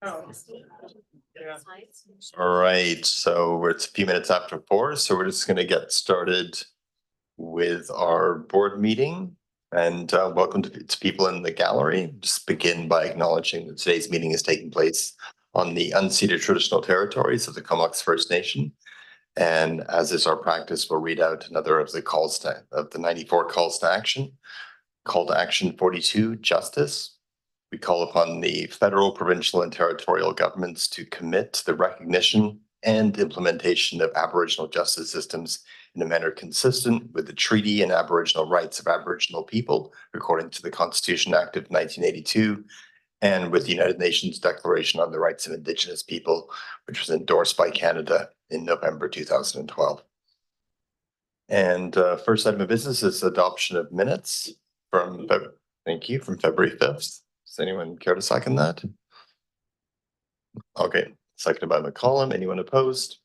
All right, so it's a few minutes after 4, so we're just going to get started with our board meeting. And welcome to people in the gallery. Just begin by acknowledging that today's meeting is taking place on the unceded traditional territories of the Comox First Nation. And as is our practice, we'll read out another of the calls of the 94 calls to action. Call to action 42, justice. We call upon the federal, provincial, and territorial governments to commit to the recognition and implementation of Aboriginal justice systems in a manner consistent with the Treaty and Aboriginal Rights of Aboriginal People, according to the Constitution Act of 1982, and with the United Nations Declaration on the Rights of Indigenous People, which was endorsed by Canada in November 2012. And first item of business is adoption of minutes from February 5th. Does anyone care to second that? Okay, seconded by McCollum. Anyone opposed?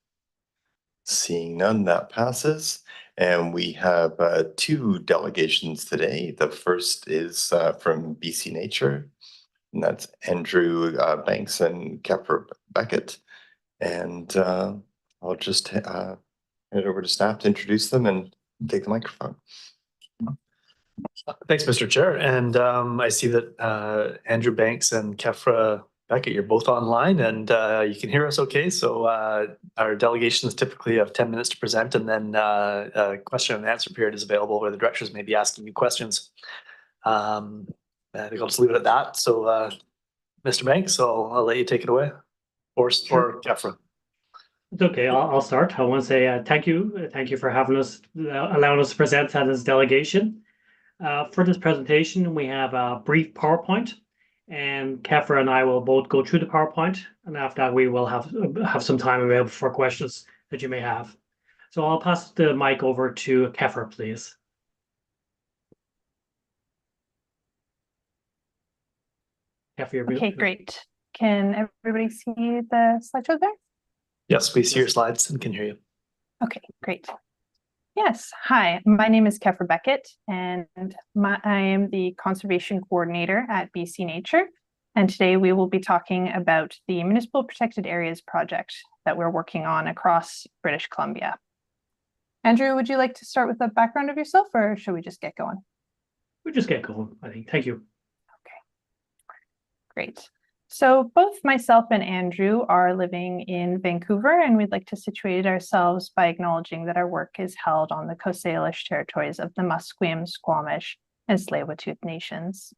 Seeing none, that passes. And we have 2 delegations today. The first is from BC Nature, and that's Andrew Banks and Kefra Beckett. And I'll just hand it over to staff to introduce them and take the microphone. Thanks, Mr. Chair. And I see that Andrew Banks and Kefra Beckett, you're both online and you can hear us okay. So our delegations typically have 10 minutes to present, and then a question and answer period is available where the directors may be asking you questions. I think I'll just leave it at that. So Mr. Banks, I'll let you take it away, or Kefra. It's okay. I'll start. I want to say thank you. Thank you for having us, allowing us to present as delegation. For this presentation, we have a brief PowerPoint, and Kefra and I will both go through the PowerPoint, and after that we will have some time available for questions that you may have. So I'll pass the mic over to Kefra, please. Kefra, okay, great. Can everybody see the slideshow there? Yes, we see your slides and can hear you. Okay, great. Yes, hi, my name is Kefra Beckett, and I am the Conservation Coordinator at BC Nature. And today we will be talking about the Municipal Protected Areas project that we're working on across British Columbia. Andrew, would you like to start with a background of yourself, or should we just get going? We'll just get going, I think. Thank you. Okay, great. So both myself and Andrew are living in Vancouver, and we'd like to situate ourselves by acknowledging that our work is held on the Coast Salish territories of the Musqueam, Squamish, and Tsleil-Waututh nations.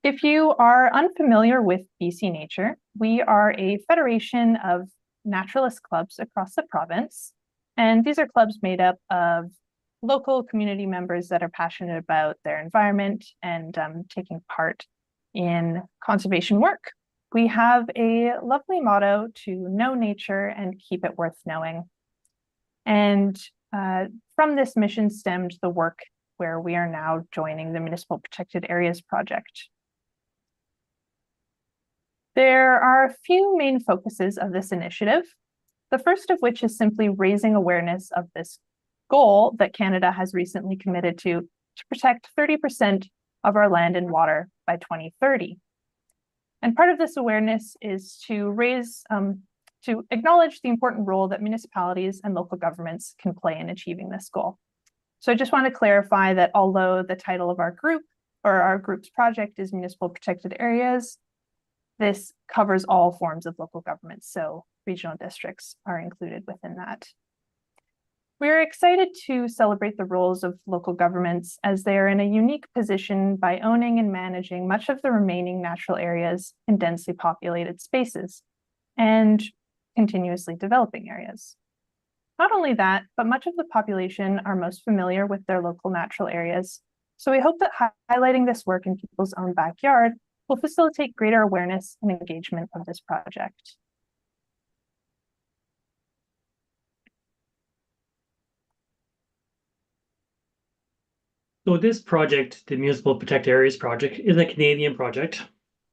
If you are unfamiliar with BC Nature, we are a federation of naturalist clubs across the province, and these are clubs made up of local community members that are passionate about their environment and taking part in conservation work. We have a lovely motto to know nature and keep it worth knowing. And from this mission stemmed the work where we are now joining the Municipal Protected Areas project. There are a few main focuses of this initiative, the first of which is simply raising awareness of this goal that Canada has recently committed to protect 30% of our land and water by 2030. And part of this awareness is to acknowledge the important role that municipalities and local governments can play in achieving this goal. So I just want to clarify that although the title of our group or our group's project is Municipal Protected Areas, this covers all forms of local government, so regional districts are included within that. We're excited to celebrate the roles of local governments as they are in a unique position by owning and managing much of the remaining natural areas in densely populated spaces and continuously developing areas. Not only that, but much of the population are most familiar with their local natural areas. So we hope that highlighting this work in people's own backyard will facilitate greater awareness and engagement of this project. So this project, the Municipal Protected Areas project, is a Canadian project.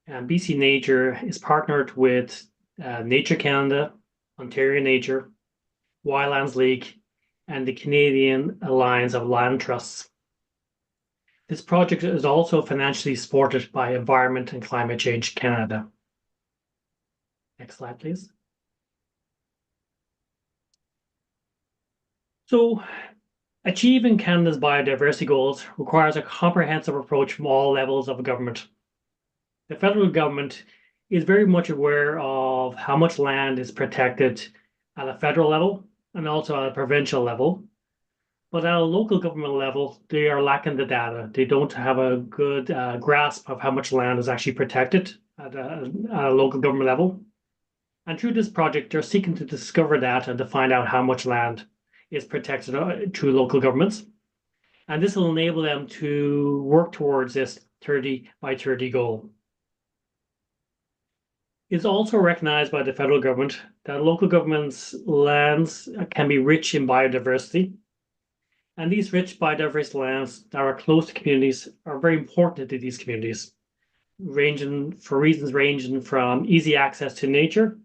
And BC Nature is partnered with Nature Canada, Ontario Nature, Wildlands League, and the Canadian Alliance of Land Trusts. This project is also financially supported by Environment and Climate Change Canada. Next slide, please. So, achieving Canada's biodiversity goals requires a comprehensive approach from all levels of government. The federal government is very much aware of how much land is protected at a federal level and also at a provincial level. But at a local government level, they are lacking the data. They don't have a good grasp of how much land is actually protected at a local government level. And through this project, they're seeking to discover that and to find out how much land is protected through local governments. And this will enable them to work towards this 30 by 30 goal. It's also recognized by the federal government that local governments' lands can be rich in biodiversity. And these rich biodiverse lands that are close to communities are very important to these communities, for reasons ranging from easy access to nature,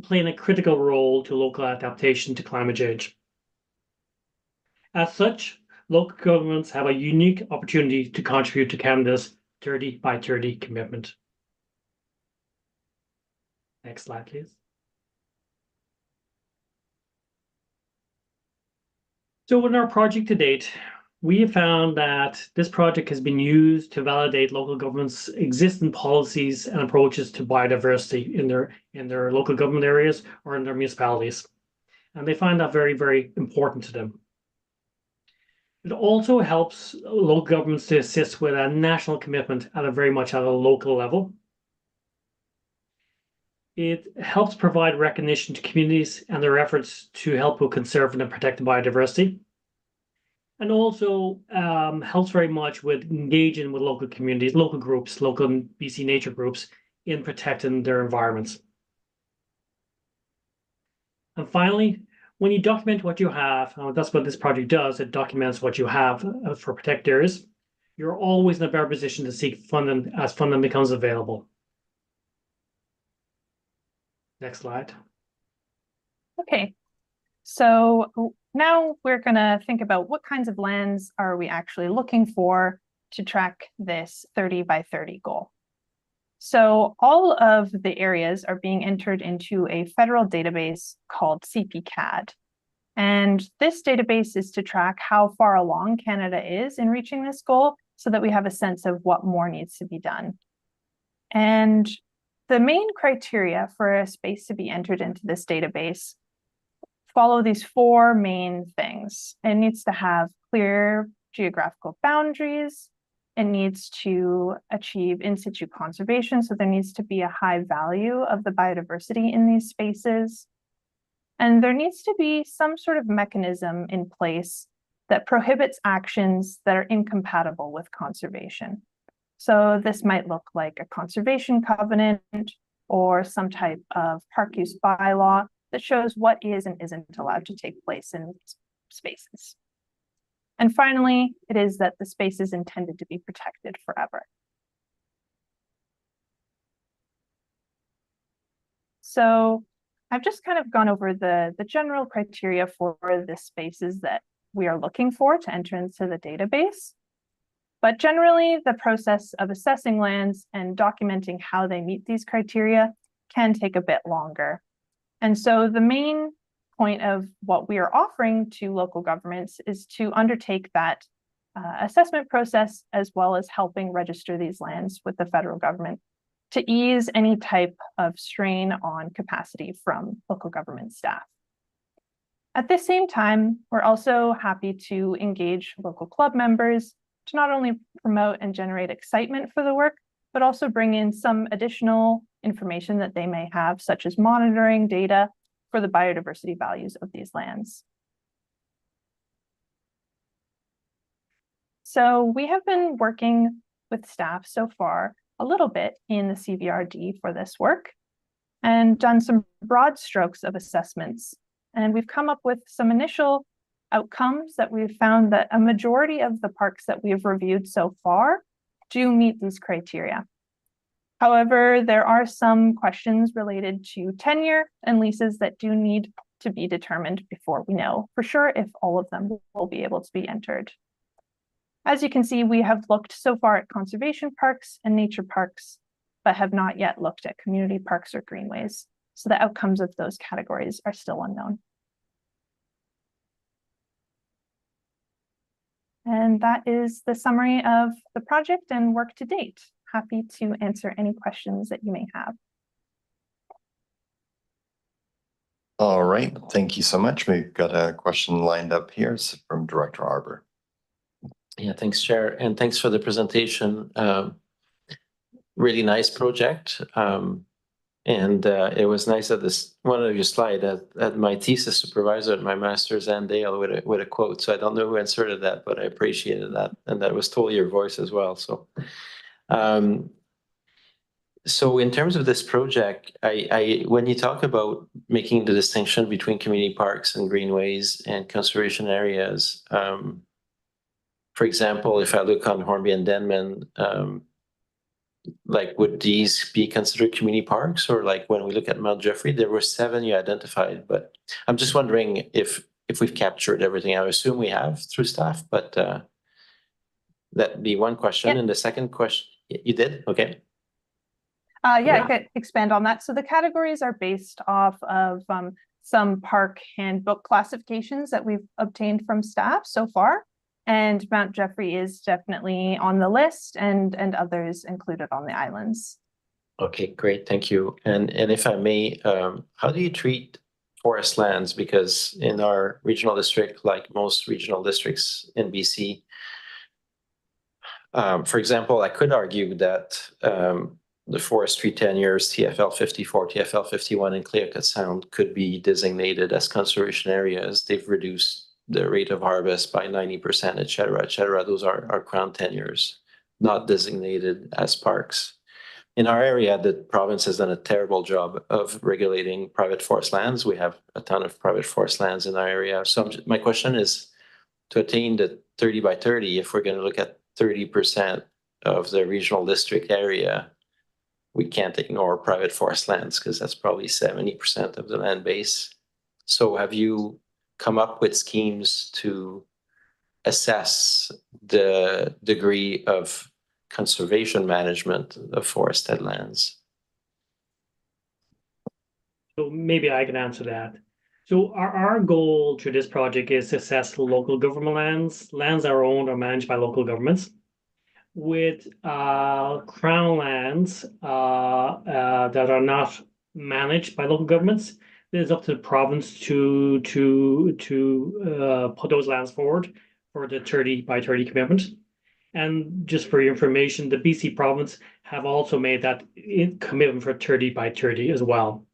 playing a critical role to local adaptation to climate change. As such, local governments have a unique opportunity to contribute to Canada's 30 by 30 commitment. Next slide, please. So in our project to date, we have found that this project has been used to validate local governments' existing policies and approaches to biodiversity in their local government areas or in their municipalities. And they find that very, very important to them. It also helps local governments to assist with a national commitment at a local level. It helps provide recognition to communities and their efforts to help with conserving and protecting biodiversity. And also helps very much with engaging with local communities, local groups, local BC nature groups in protecting their environments. And finally, when you document what you have, that's what this project does, it documents what you have for protected areas, you're always in a better position to seek funding as funding becomes available. Next slide. Okay, so now we're going to think about what kinds of lands are we actually looking for to track this 30 by 30 goal. So all of the areas are being entered into a federal database called CPCAD. And this database is to track how far along Canada is in reaching this goal so that we have a sense of what more needs to be done. And the main criteria for a space to be entered into this database follow these four main things. It needs to have clear geographical boundaries. It needs to achieve in situ conservation. So there needs to be a high value of the biodiversity in these spaces. And there needs to be some sort of mechanism in place that prohibits actions that are incompatible with conservation. So this might look like a conservation covenant or some type of park use bylaw that shows what is and isn't allowed to take place in spaces. And finally, it is that the space is intended to be protected forever. So I've just kind of gone over the general criteria for the spaces that we are looking for to enter into the database. But generally, the process of assessing lands and documenting how they meet these criteria can take a bit longer. And so the main point of what we are offering to local governments is to undertake that assessment process, as well as helping register these lands with the federal government to ease any type of strain on capacity from local government staff. At the same time, we're also happy to engage local club members to not only promote and generate excitement for the work, but also bring in some additional information that they may have, such as monitoring data for the biodiversity values of these lands. So we have been working with staff so far a little bit in the CVRD for this work and done some broad strokes of assessments. And we've come up with some initial outcomes that we've found that a majority of the parks that we've reviewed so far do meet these criteria. However, there are some questions related to tenure and leases that do need to be determined before we know for sure if all of them will be able to be entered. As you can see, we have looked so far at conservation parks and nature parks, but have not yet looked at community parks or greenways. So the outcomes of those categories are still unknown. And that is the summary of the project and work to date. Happy to answer any questions that you may have. All right, thank you so much. We've got a question lined up here. It's from Director Arbor. Yeah, thanks, Chair, and thanks for the presentation. Really nice project. It was nice that this one of your slide at my thesis supervisor at my master's, Ann Dale, with a quote. So I don't know who inserted that, but I appreciated that, and that was totally your voice as well. So, so in terms of this project, when you talk about making the distinction between community parks and greenways and conservation areas, for example, if I look on Hornby and Denman, like would these be considered community parks? Or like when we look at Mount Jeffrey, there were 7 you identified, but I'm just wondering if we've captured everything. I assume we have through staff, but that'd be one question. Yep. And the second question, you did? Okay. Yeah, I could expand on that. So the categories are based off of some park handbook classifications that we've obtained from staff so far. And Mount Jeffrey is definitely on the list, and others included on the islands. Okay, great. Thank you. And if I may, how do you treat forest lands? Because in our regional district, like most regional districts in BC, for example, I could argue that the forestry tenures, TFL 54, TFL 51 in Clearcut Sound could be designated as conservation areas. They've reduced the rate of harvest by 90%, et cetera, et cetera. Those are crown tenures, not designated as parks. In our area, the province has done a terrible job of regulating private forest lands. We have a ton of private forest lands in our area. So my question is, to attain the 30 by 30, if we're going to look at 30% of the regional district area, we can't ignore private forest lands because that's probably 70% of the land base. So have you come up with schemes to assess the degree of conservation management of forested lands? So maybe I can answer that. So our goal through this project is to assess local government lands. Lands that are owned or managed by local governments. With crown lands that are not managed by local governments, it is up to the province to put those lands forward for the 30 by 30 commitment. And just for your information, the BC province have also made that commitment for 30 by 30 as well.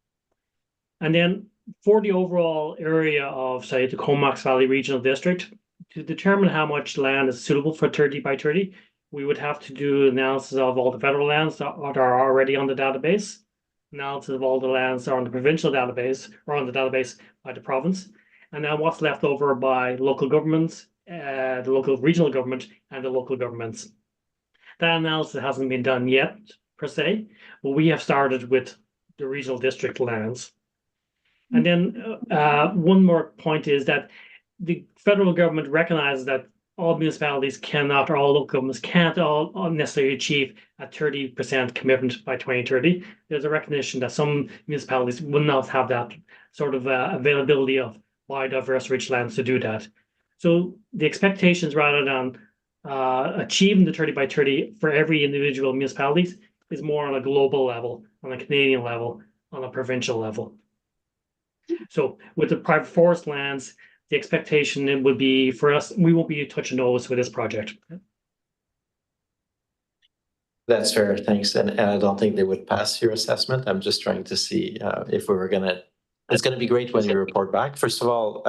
And then for the overall area of, say, the Comox Valley Regional District, to determine how much land is suitable for 30 by 30, we would have to do analysis of all the federal lands that are already on the database, analysis of all the lands that are on the provincial database or on the database by the province, and then what's left over by local governments, the local regional government, and the local governments. That analysis hasn't been done yet, per se, but we have started with the regional district lands. And then one more point is that the federal government recognizes that all municipalities cannot, or all local governments can't all necessarily achieve a 30% commitment by 2030. There's a recognition that some municipalities will not have that sort of availability of biodiverse rich lands to do that. So the expectations, rather than achieving the 30 by 30 for every individual municipalities, is more on a global level, on a Canadian level, on a provincial level. So with the private forest lands, the expectation it would be for us, we won't be touching those with this project. That's fair, thanks. And I don't think they would pass your assessment. I'm just trying to see if we were gonna, it's gonna be great when you report back. First of all,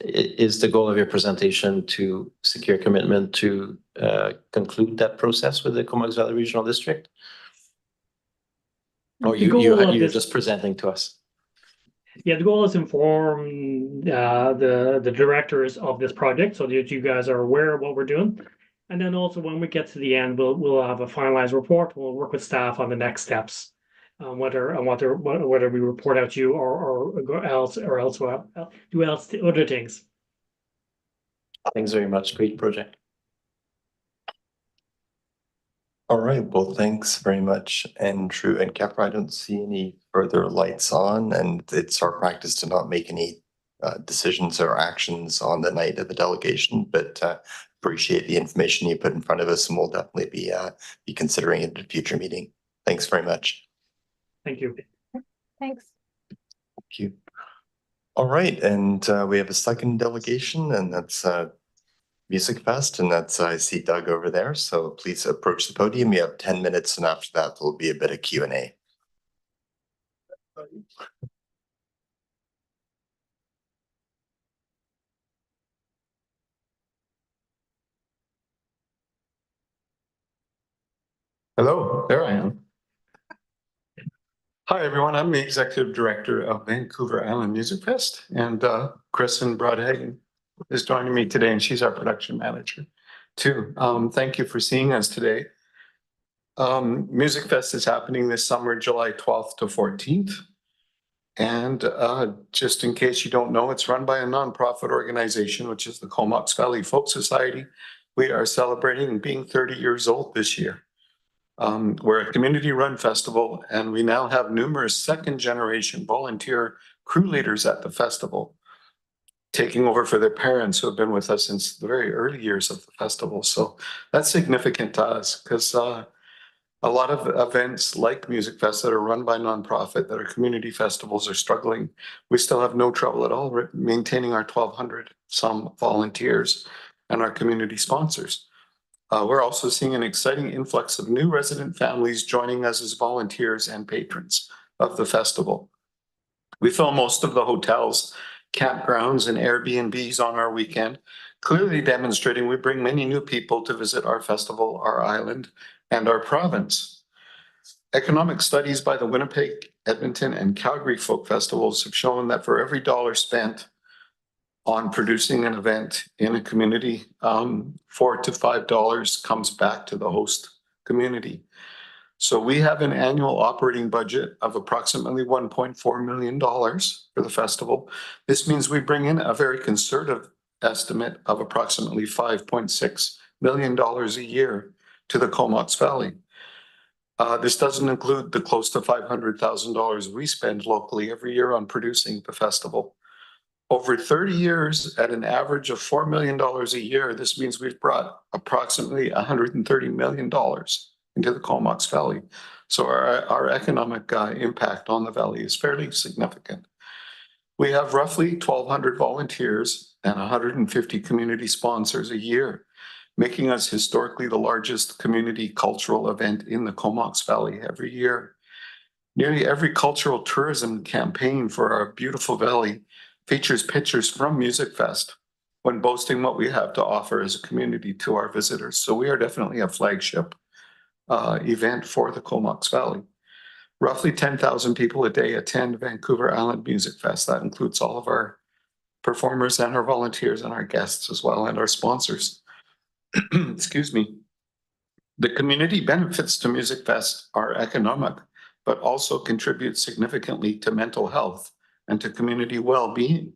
is the goal of your presentation to secure commitment to conclude that process with the Comox Valley Regional District? Or you're just presenting to us? Yeah, the goal is to inform the directors of this project so that you guys are aware of what we're doing. And then also when we get to the end, we'll have a finalized report. We'll work with staff on the next steps, whether we report out to you or go elsewhere, do other things. Thanks very much. Great project. All right, well, thanks very much, Andrew and Kepra. I don't see any further lights on, and it's our practice to not make any decisions or actions on the night of the delegation, but appreciate the information you put in front of us, and we'll definitely be considering it at a future meeting. Thanks very much. Thank you. Thanks. Thank you. All right, and we have a second delegation, and that's Music Fest, and that's I see Doug over there. So please approach the podium. You have 10 minutes, and after that, there'll be a bit of Q&A. Hello, there I am. Hi, everyone. I'm the Executive Director of Vancouver Island Music Fest, and Kristen Broadhagen is joining me today, and she's our production manager too. Thank you for seeing us today. Music Fest is happening this summer, July 12th to 14th. And just in case you don't know, it's run by a nonprofit organization, which is the Comox Valley Folk Society. We are celebrating being 30 years old this year. We're a community-run festival, and we now have numerous second-generation volunteer crew leaders at the festival, taking over for their parents who have been with us since the very early years of the festival. So that's significant to us because a lot of events like Music Fest that are run by nonprofit, that are community festivals, are struggling. We still have no trouble at all maintaining our 1,200 some volunteers and our community sponsors. We're also seeing an exciting influx of new resident families joining us as volunteers and patrons of the festival. We fill most of the hotels, campgrounds, and Airbnbs on our weekend, clearly demonstrating we bring many new people to visit our festival, our island, and our province. Economic studies by the Winnipeg, Edmonton, and Calgary Folk Festivals have shown that for every dollar spent on producing an event in a community, $4 to $5 comes back to the host community. So we have an annual operating budget of approximately $1.4 million for the festival. This means we bring in a very conservative estimate of approximately $5.6 million a year to the Comox Valley. This doesn't include the close to $500,000 we spend locally every year on producing the festival. Over 30 years, at an average of $4 million a year, this means we've brought approximately $130 million into the Comox Valley. So our economic impact on the valley is fairly significant. We have roughly 1,200 volunteers and 150 community sponsors a year, making us historically the largest community cultural event in the Comox Valley every year. Nearly every cultural tourism campaign for our beautiful valley features pictures from Music Fest when boasting what we have to offer as a community to our visitors. So we are definitely a flagship event for the Comox Valley. Roughly 10,000 people a day attend Vancouver Island Music Fest. That includes all of our performers and our volunteers and our guests as well, and our sponsors. Excuse me. The community benefits to Music Fest are economic, but also contribute significantly to mental health and to community well-being.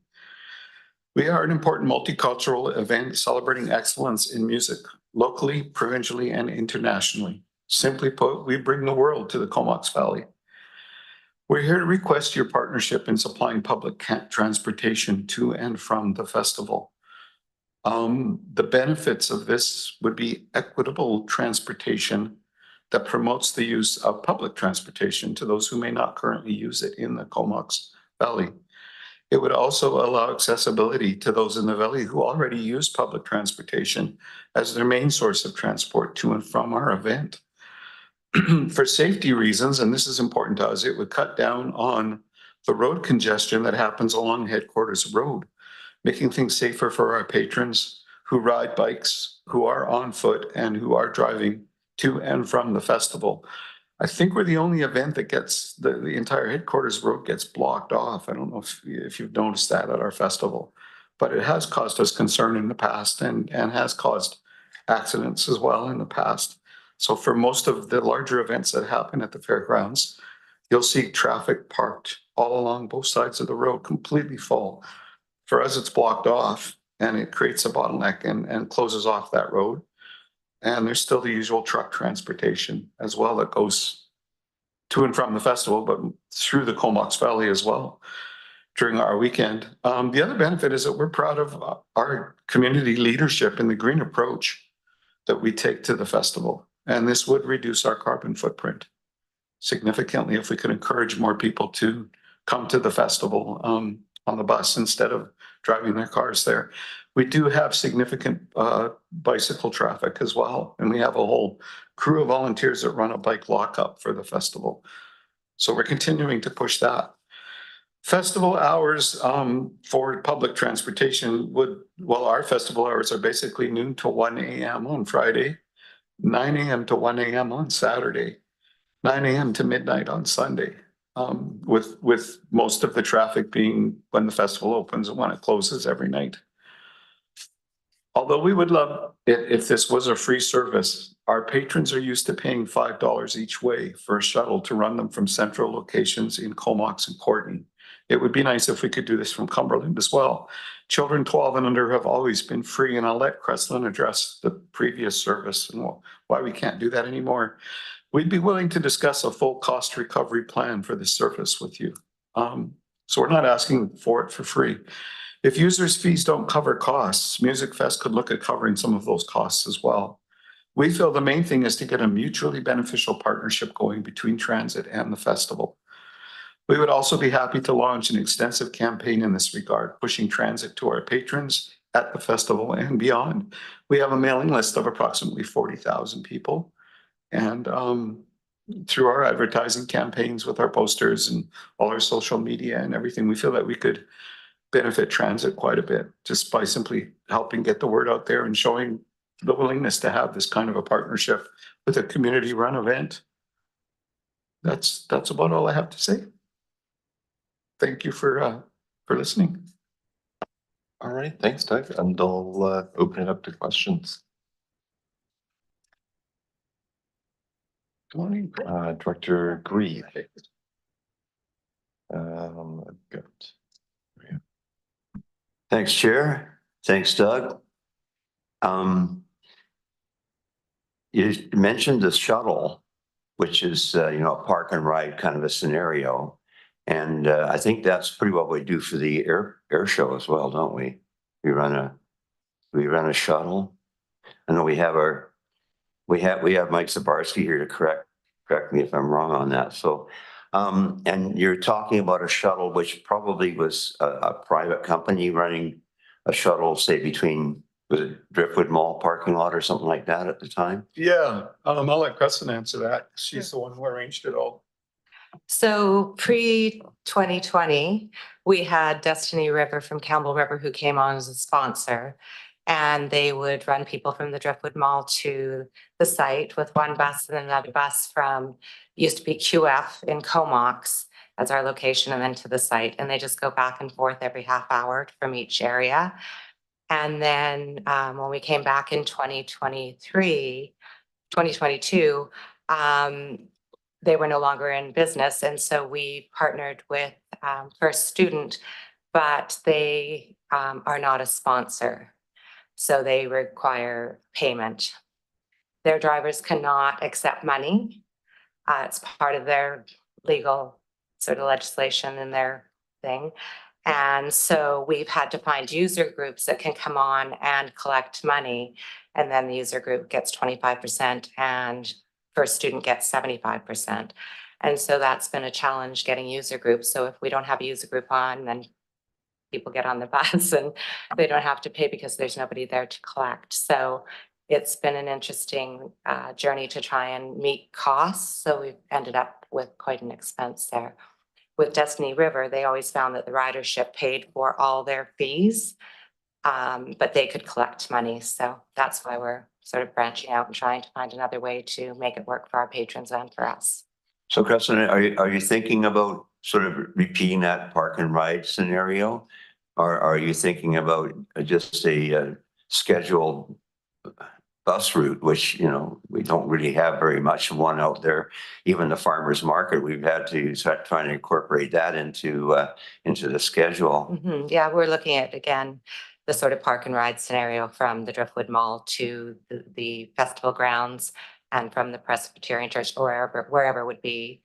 We are an important multicultural event celebrating excellence in music, locally, provincially, and internationally. Simply put, we bring the world to the Comox Valley. We're here to request your partnership in supplying public transportation to and from the festival. The benefits of this would be equitable transportation that promotes the use of public transportation to those who may not currently use it in the Comox Valley. It would also allow accessibility to those in the valley who already use public transportation as their main source of transport to and from our event. For safety reasons, and this is important to us, it would cut down on the road congestion that happens along Headquarters Road, making things safer for our patrons who ride bikes, who are on foot, and who are driving to and from the festival. I think we're the only event that gets the entire Headquarters Road gets blocked off. I don't know if you've noticed that at our festival, but it has caused us concern in the past and has caused accidents as well in the past. So for most of the larger events that happen at the fairgrounds, you'll see traffic parked all along both sides of the road, completely full. For us, it's blocked off and it creates a bottleneck and closes off that road. And there's still the usual truck transportation as well that goes to and from the festival, but through the Comox Valley as well during our weekend. The other benefit is that we're proud of our community leadership in the green approach that we take to the festival. And this would reduce our carbon footprint significantly if we could encourage more people to come to the festival on the bus instead of driving their cars there. We do have significant bicycle traffic as well, and we have a whole crew of volunteers that run a bike lockup for the festival. So we're continuing to push that. Festival hours for public transportation our festival hours are basically noon to 1 a.m. on Friday, 9 a.m. to 1 a.m. on Saturday, 9 a.m. to midnight on Sunday, with most of the traffic being when the festival opens and when it closes every night. Although we would love it if this was a free service, our patrons are used to paying $5 each way for a shuttle to run them from central locations in Comox and Courtenay. It would be nice if we could do this from Cumberland as well. Children 12 and under have always been free, and I'll let Creslin address the previous service and why we can't do that anymore. We'd be willing to discuss a full cost recovery plan for this service with you. So we're not asking for it for free. If users' fees don't cover costs, Music Fest could look at covering some of those costs as well. We feel the main thing is to get a mutually beneficial partnership going between transit and the festival. We would also be happy to launch an extensive campaign in this regard, pushing transit to our patrons at the festival and beyond. We have a mailing list of approximately 40,000 people. And through our advertising campaigns with our posters and all our social media and everything, we feel that we could benefit transit quite a bit just by simply helping get the word out there and showing the willingness to have this kind of a partnership with a community run event. That's about all I have to say. Thank you for listening. All right, thanks, Doug. And I'll open it up to questions. Good morning, Director Grieve. Good. Thanks, Chair. Thanks, Doug. You mentioned the shuttle, which is, a park and ride kind of a scenario. And I think that's pretty what we do for the air show as well, don't we? We run a shuttle. I know we have Mike Zabarski here to correct me if I'm wrong on that. So, and you're talking about a shuttle, which probably was a private company running a shuttle, say between the Driftwood Mall parking lot or something like that at the time. Yeah, I'll let Crescent answer that. She's the one who arranged it all. So pre-2020, we had Destiny River from Campbell River who came on as a sponsor, and they would run people from the Driftwood Mall to the site with one bus and another bus from used to be QF in Comox as our location and then to the site. And they just go back and forth every half hour from each area. And then when we came back in 2022, they were no longer in business. And so we partnered with First Student, but they are not a sponsor. So they require payment. Their drivers cannot accept money. It's part of their legal sort of legislation in their thing. And so we've had to find user groups that can come on and collect money. And then the user group gets 25% and First Student gets 75%. And so that's been a challenge getting user groups. So if we don't have a user group on, then people get on the bus and they don't have to pay because there's nobody there to collect. So it's been an interesting journey to try and meet costs. So we've ended up with quite an expense there. With Destiny River, they always found that the ridership paid for all their fees, but they could collect money. So that's why we're sort of branching out and trying to find another way to make it work for our patrons and for us. So, Crescent, are you thinking about sort of repeating that park and ride scenario? Or are you thinking about just a scheduled bus route, which, we don't really have very much one out there. Even the farmer's market, we've had to start trying to incorporate that into the schedule. Yeah, we're looking at, again, the sort of park and ride scenario from the Driftwood Mall to the festival grounds and from the Presbyterian Church or wherever would be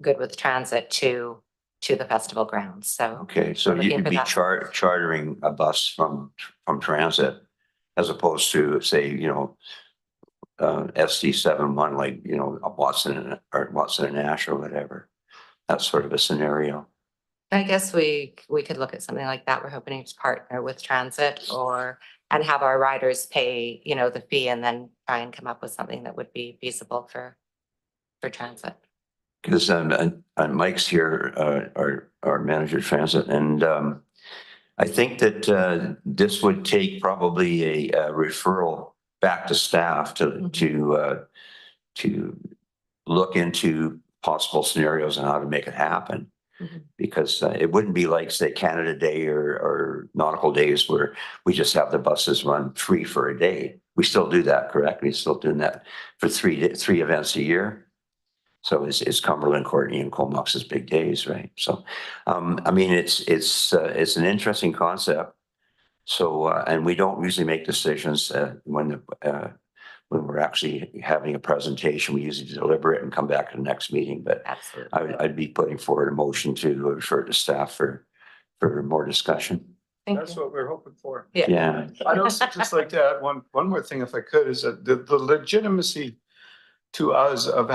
good with transit to the festival grounds. So Okay, so we're looking you'd for be that. chartering a bus from transit as opposed to, say, SD71, like, Watson and Ash or whatever. That sort of a scenario. I guess we could look at something like that. We're hoping to partner with transit and have our riders pay, the fee and then try and come up with something that would be feasible for transit. Because Mike's here, our manager of transit, and I think that this would take probably a referral back to staff to look into possible scenarios on how to make it happen. Because it wouldn't be like, say, Canada Day or Nautical Days where we just have the buses run free for a day. We still do that, correct? We're still doing that for three events a year. So it's Cumberland, Courtney, and Comox's big days, right? So, I mean, it's an interesting concept. So, and we don't usually make decisions when we're actually having a presentation. We usually deliberate and come back to the next meeting. But Absolutely. I'd be putting forward a motion to refer to staff for more discussion. That's what we're hoping for. Yeah. I'd also just like to add one more thing, if I could, is that the legitimacy to us of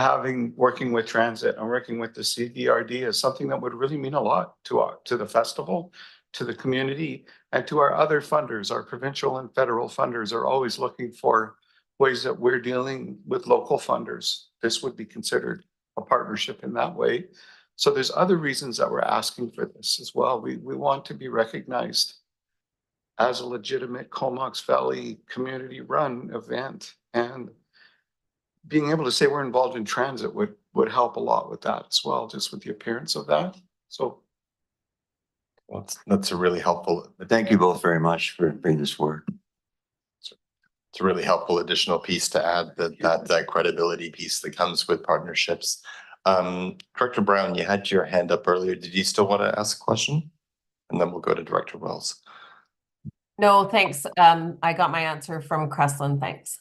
working with transit and working with the CDRD is something that would really mean a lot to the festival, to the community, and to our other funders. Our provincial and federal funders are always looking for ways that we're dealing with local funders. This would be considered a partnership in that way. So there's other reasons that we're asking for this as well. We want to be recognized as a legitimate Comox Valley community run event, and being able to say we're involved in transit would help a lot with that as well, just with the appearance of that. So that's a really helpful. Thank you both very much for bringing this forward. It's a really helpful additional piece to add, that credibility piece that comes with partnerships. Director Brown, you had your hand up earlier. Did you still want to ask a question? And then we'll go to Director Wells. No, thanks. I got my answer from Crestland. Thanks.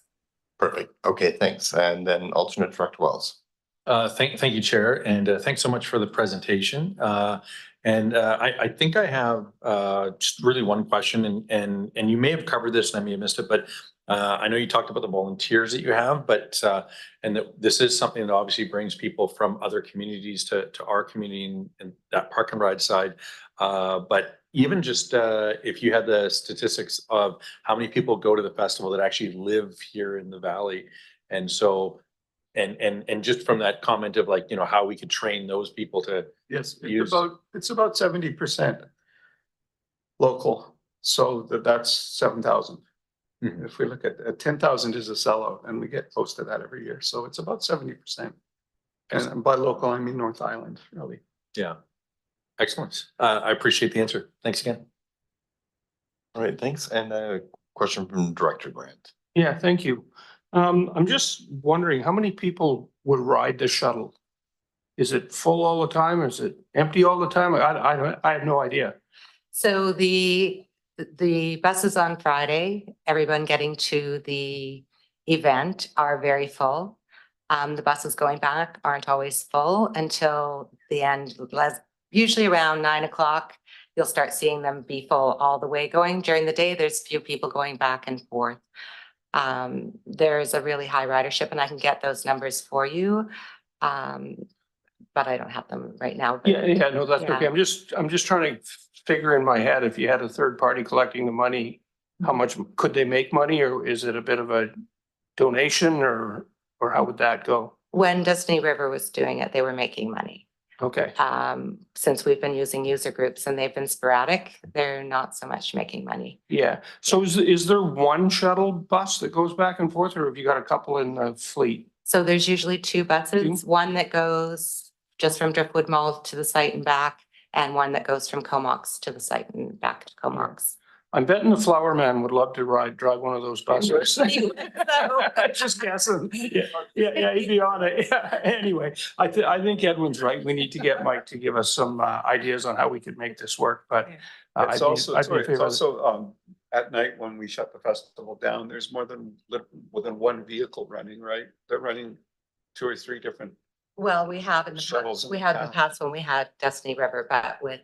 Perfect. Okay, thanks. And then alternate Director Wells. Thank you, Chair, and thanks so much for the presentation. I think I have just really one question, and you may have covered this and I may have missed it, but I know you talked about the volunteers that you have, but and that this is something that obviously brings people from other communities to our community and that park and ride side. But even just if you had the statistics of how many people go to the festival that actually live here in the valley, and so. And just from that comment of, like, how we could train those people to yes, use. it's about 70% local. So that's 7,000. If we look at 10,000 is a sellout, and we get close to that every year. So it's about 70%. And by local, I mean North Island, really. Yeah. Excellent. I appreciate the answer. Thanks again. All right, thanks. And a question from Director Grant. Yeah, thank you. I'm just wondering how many people would ride the shuttle? Is it full all the time? Is it empty all the time? I have no idea. So the buses on Friday, everyone getting to the event are very full. The buses going back aren't always full until the end. Usually around 9 o'clock, you'll start seeing them be full all the way going. During the day, there's few people going back and forth. There's a really high ridership, and I can get those numbers for you. But I don't have them right now. But Yeah, no, that's okay. I'm just trying to figure in my head, if you had a third party collecting the money, how much could they make money, or is it a bit of a donation, or how would that go? When Destiny River was doing it, they were making money. Okay. Since we've been using user groups and they've been sporadic, they're not so much making money. Yeah. So is there one shuttle bus that goes back and forth, or have you got a couple in the fleet? So there's usually two buses, one that goes just from Driftwood Mall to the site and back, and one that goes from Comox to the site and back to Comox. I'm betting the flower man would love to drive one of those buses. Just guessing. Yeah, he'd be on it. Yeah, anyway, I think Edwin's right. We need to get Mike to give us some ideas on how we could make this work, but It's also, I'd be in favor of it. at night when we shut the festival down, there's more than one vehicle running, right? They're running 2 or 3 different. Well, we have in the Shuttles past, in we the had in the past. past when we had Destiny River, but with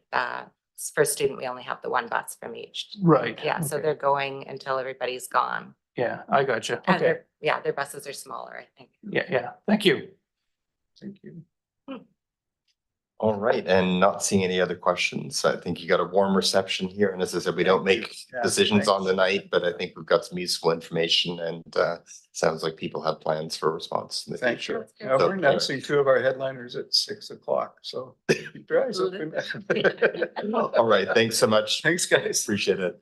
for student, we only have the one bus from each. Right. Yeah, so okay. they're going until everybody's gone. Yeah, I got you. And Okay. their buses are smaller, I think. Yeah. Thank you. Thank you. All right, and not seeing any other questions. I think you got a warm reception here. And as I said, we don't make decisions on the night, but I think we've got some useful information and sounds like people have plans for a response in the Thank future. you. Yeah, we're announcing 2 of our headliners at 6 o'clock, so keep your eyes open. All right, thanks so much. Thanks, guys. Appreciate it.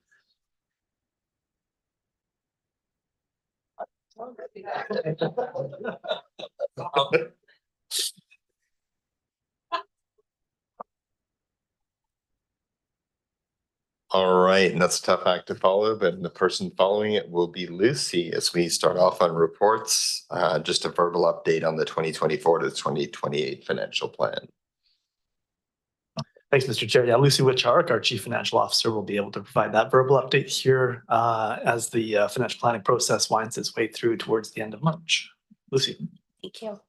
All right, and that's a tough act to follow, but the person following it will be Lucy as we start off on reports. Just a verbal update on the 2024 to 2028 financial plan. Thanks, Mr. Chair. Yeah, Lucy Witchark, our Chief Financial Officer, will be able to provide that verbal update here as the financial planning process winds its way through towards the end of March. Lucy. Thank you.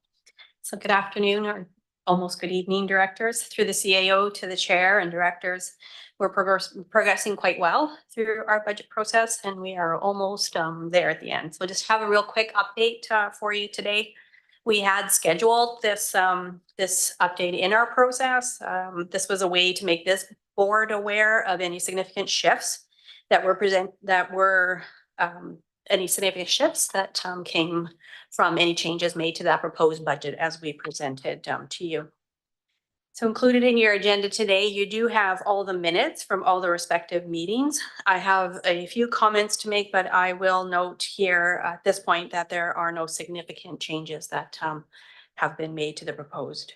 So good afternoon or almost good evening, directors. Through the CAO to the chair and directors, we're progressing quite well through our budget process, and we are almost there at the end. So just have a real quick update for you today. We had scheduled this this update in our process. This was a way to make this board aware of any significant shifts that were any significant shifts that came from any changes made to that proposed budget as we presented to you. So included in your agenda today, you do have all the minutes from all the respective meetings. I have a few comments to make, but I will note here at this point that there are no significant changes that have been made to the proposed.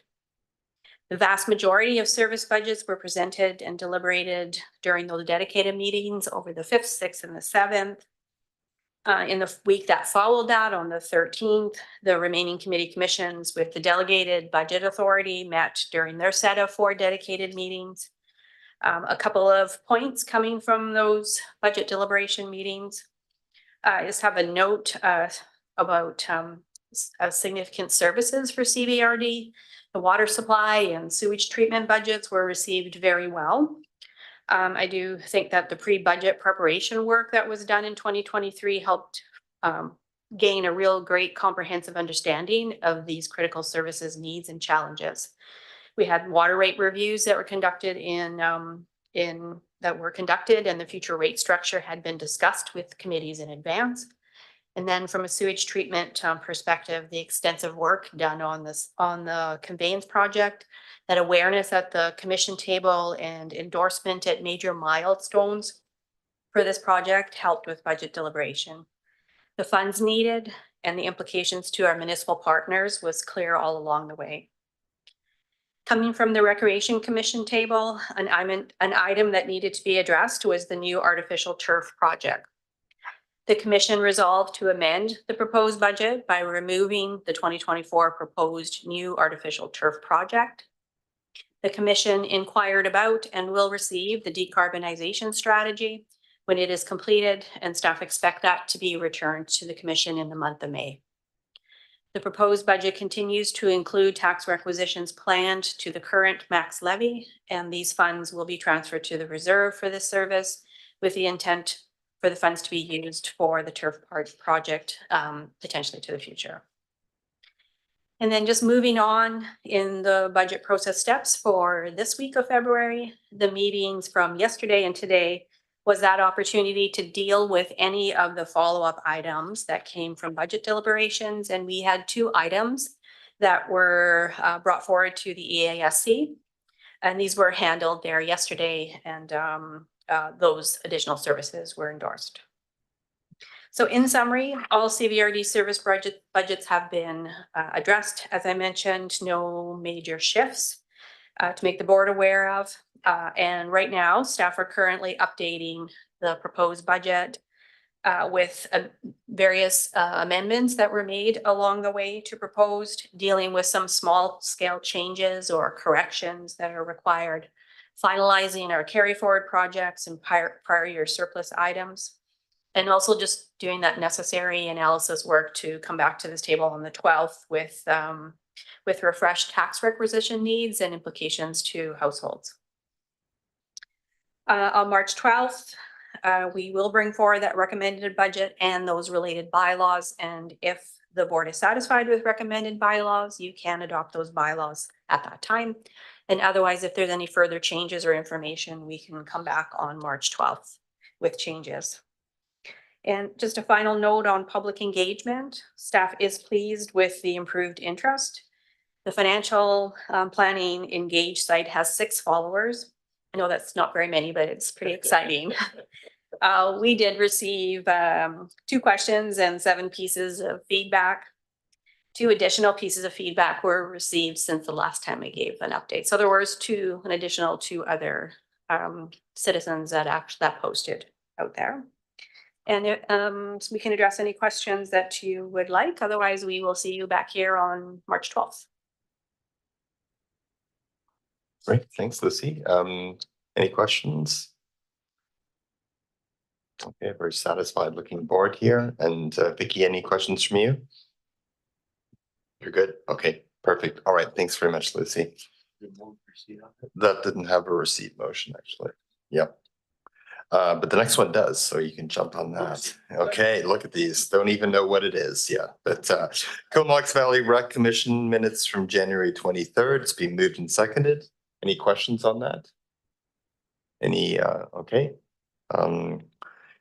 The vast majority of service budgets were presented and deliberated during those dedicated meetings over the 5th, 6th, and the 7th. In the week that followed that, on the 13th, the remaining committee commissions with the delegated budget authority met during their set of 4 dedicated meetings. A couple of points coming from those budget deliberation meetings. I just have a note about significant services for CBRD. The water supply and sewage treatment budgets were received very well. I do think that the pre-budget preparation work that was done in 2023 helped gain a real great comprehensive understanding of these critical services needs and challenges. We had water rate reviews that were conducted and the future rate structure had been discussed with committees in advance. And then from a sewage treatment perspective, the extensive work done on the conveyance project, that awareness at the commission table and endorsement at major milestones for this project helped with budget deliberation. The funds needed and the implications to our municipal partners was clear all along the way. Coming from the Recreation Commission table, an item that needed to be addressed was the new artificial turf project. The commission resolved to amend the proposed budget by removing the 2024 proposed new artificial turf project. The commission inquired about and will receive the decarbonization strategy when it is completed, and staff expect that to be returned to the commission in the month of May. The proposed budget continues to include tax requisitions planned to the current max levy, and these funds will be transferred to the reserve for this service with the intent for the funds to be used for the turf project potentially to the future. And then just moving on in the budget process steps for this week of February, the meetings from yesterday and today was that opportunity to deal with any of the follow-up items that came from budget deliberations. And we had 2 items that were brought forward to the EASC. And these were handled there yesterday, and those additional services were endorsed. So in summary, all CBRD service budgets have been addressed. As I mentioned, no major shifts to make the board aware of. And right now, staff are currently updating the proposed budget with various amendments that were made along the way to proposed, dealing with some small scale changes or corrections that are required, finalizing our carry forward projects and prior year surplus items, and also just doing that necessary analysis work to come back to this table on the 12th with refreshed tax requisition needs and implications to households. On March 12th, we will bring forward that recommended budget and those related bylaws. And if the board is satisfied with recommended bylaws, you can adopt those bylaws at that time. And otherwise, if there's any further changes or information, we can come back on March 12th with changes. And just a final note on public engagement, staff is pleased with the improved interest. The financial planning engaged site has 6 followers. I know that's not very many, but it's pretty exciting. We did receive 2 questions and 7 pieces of feedback. 2 additional pieces of feedback were received since the last time I gave an update. So there was an additional 2 other citizens that posted out there. And so we can address any questions that you would like. Otherwise, we will see you back here on March 12th. Great, thanks, Lucy. Any questions? Okay, very satisfied looking board here. And Vicky, any questions from you? You're good? Okay, perfect. All right, thanks very much, Lucy. That didn't have a receipt motion, actually. Yep. But the next one does, so you can jump on that. Okay, look at these. Don't even know what it is. Yeah, but Comox Valley Rec Commission minutes from January 23rd. It's been moved and seconded. Any questions on that? Any, okay.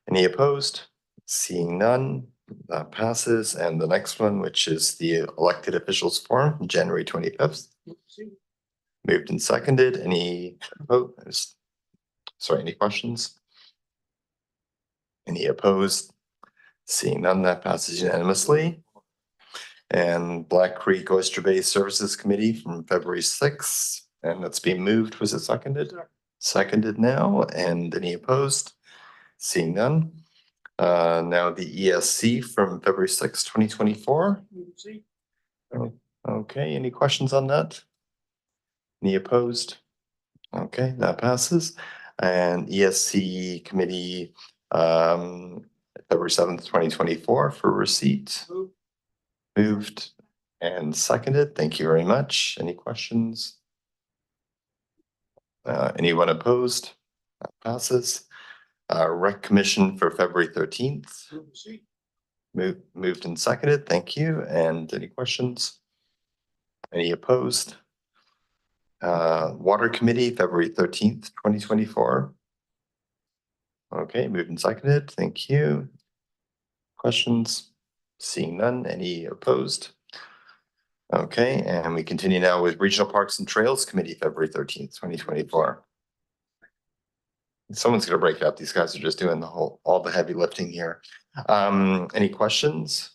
Any opposed? Seeing none, that passes. And the next one, which is the elected officials forum from January 25th. Moved and seconded. Any opposed? Sorry, any questions? Any opposed? Seeing none, that passes unanimously. And Black Creek Oyster Bay Services Committee from February 6th. And that's being moved. Was it seconded? Seconded now. And any opposed? Seeing none. Now the ESC from February 6th, 2024. Okay, any questions on that? Any opposed? Okay, that passes. And ESC committee February 7th, 2024 for receipt. Moved and seconded. Thank you very much. Any questions? Anyone opposed? That passes. Rec commission for February 13th. Moved and seconded. Thank you. And any questions? Any opposed? Water committee, February 13th, 2024. Okay, moved and seconded. Thank you. Questions? Seeing none. Any opposed? Okay, and we continue now with Regional Parks and Trails Committee, February 13th, 2024. Someone's gonna break it up. These guys are just doing all the heavy lifting here. Any questions?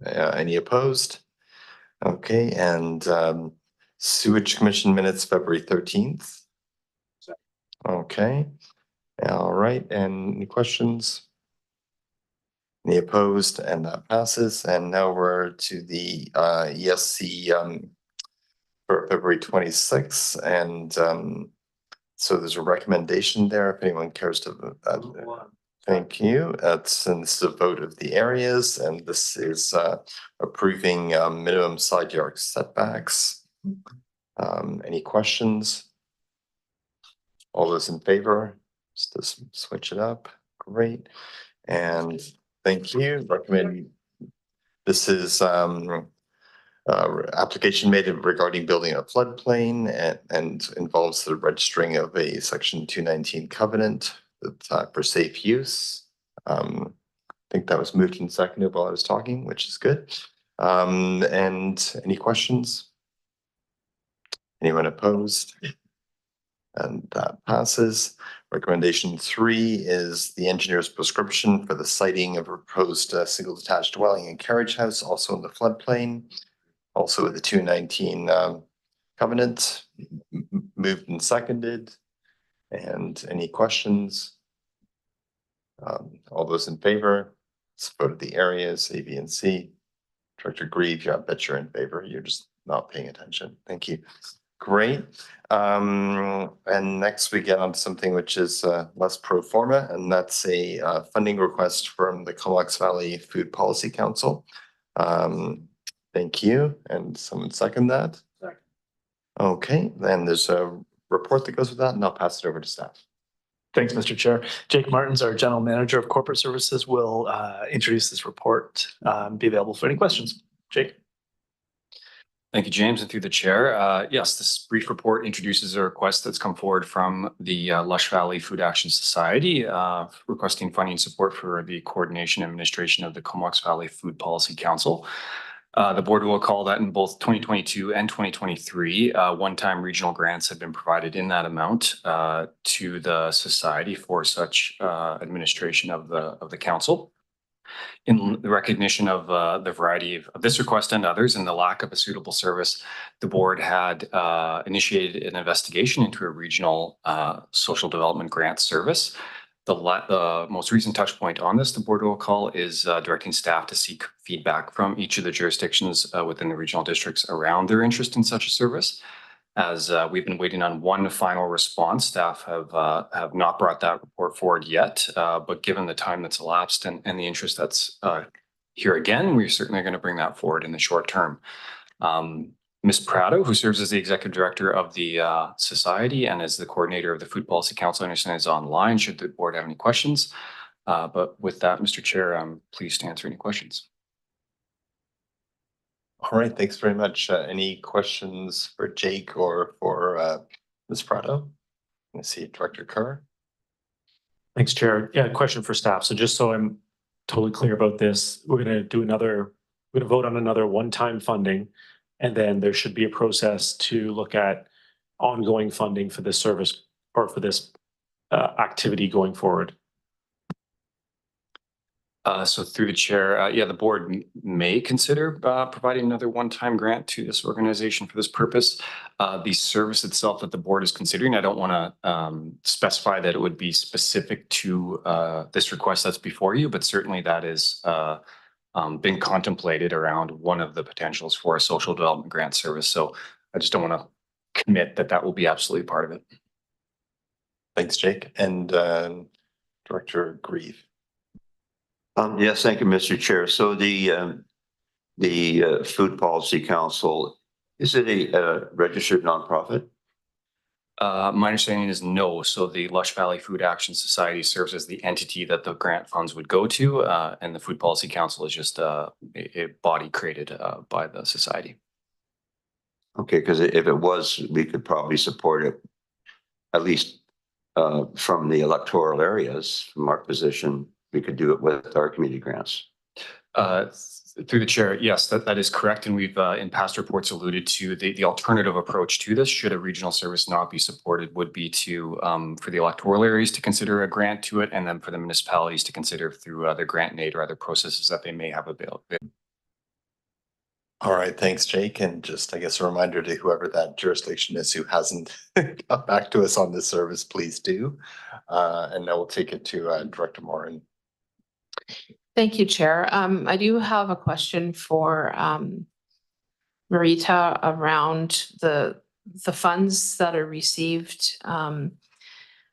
Any opposed? Okay, and Sewage Commission minutes, February 13th. Okay, all right, and any questions? Any opposed? And that passes. And now we're to the ESC for February 26th. And so there's a recommendation there if anyone cares to. Thank you. That's the vote of the areas, and this is approving minimum side yard setbacks. Any questions? All those in favor? Just to switch it up. Great. And thank you. Recommend. This is application made regarding building a floodplain and involves the registering of a section 219 covenant for safe use. I think that was moved and seconded while I was talking, which is good. And any questions? Anyone opposed? And that passes. Recommendation 3 is the engineer's prescription for the siting of a proposed single detached dwelling and carriage house, also in the floodplain, also with the 219 covenant, moved and seconded. And any questions? All those in favor, let's vote of the areas A, B, and C. Director Grieve, yeah, I bet you're in favor. You're just not paying attention. Thank you. Great. And next we get on to something which is less pro forma, and that's a funding request from the Comox Valley Food Policy Council. Thank you. And someone second that? Second. Okay, then there's a report that goes with that, and I'll pass it over to staff. Thanks, Mr. Chair. Jake Martins, our General Manager of Corporate Services, will introduce this report, be available for any questions. Jake. Thank you, James, and through the chair. Yes, this brief report introduces a request that's come forward from the Lush Valley Food Action Society, requesting funding support for the coordination and administration of the Comox Valley Food Policy Council. The board will recall that in both 2022 and 2023, one-time regional grants have been provided in that amount to the society for such administration of the council. In the recognition of the variety of this request and others and the lack of a suitable service, the board had initiated an investigation into a regional social development grant service. The most recent touch point on this, the board will call, is directing staff to seek feedback from each of the jurisdictions within the regional districts around their interest in such a service. As we've been waiting on one final response, staff have not brought that report forward yet. But given the time that's elapsed and the interest that's here again, we're certainly going to bring that forward in the short term. Ms. Prado, who serves as the executive director of the society and as the coordinator of the Food Policy Council, I understand is online should the board have any questions. But with that, Mr. Chair, I'm pleased to answer any questions. All right, thanks very much. Any questions for Jake or for Ms. Prado? I see Director Kerr. Thanks, Chair. Yeah, question for staff. So just so I'm totally clear about this, we're going to vote on another one-time funding, and then there should be a process to look at ongoing funding for this service or for this activity going forward. So through the chair, yeah, the board may consider providing another one-time grant to this organization for this purpose. The service itself that the board is considering, I don't want to specify that it would be specific to this request that's before you, but certainly that is been contemplated around one of the potentials for a social development grant service. So I just don't want to commit that that will be absolutely part of it. Thanks, Jake. And Director Grieve. Yes, thank you, Mr. Chair. So the Food Policy Council, is it a registered nonprofit? My understanding is no. So the Lush Valley Food Action Society serves as the entity that the grant funds would go to, and the Food Policy Council is just a body created by the society. Okay, because if it was, we could probably support it, at least from the electoral areas, from our position. We could do it with our community grants. Through the chair, yes, that is correct. And we've in past reports alluded to the alternative approach to this, should a regional service not be supported, would be to for the electoral areas to consider a grant to it, and then for the municipalities to consider through other grant and aid or other processes that they may have available. All right, thanks, Jake. And just, I guess, a reminder to whoever that jurisdiction is who hasn't got back to us on this service, please do. And now we'll take it to Director Morin. Thank you, Chair. I do have a question for Marita around the funds that are received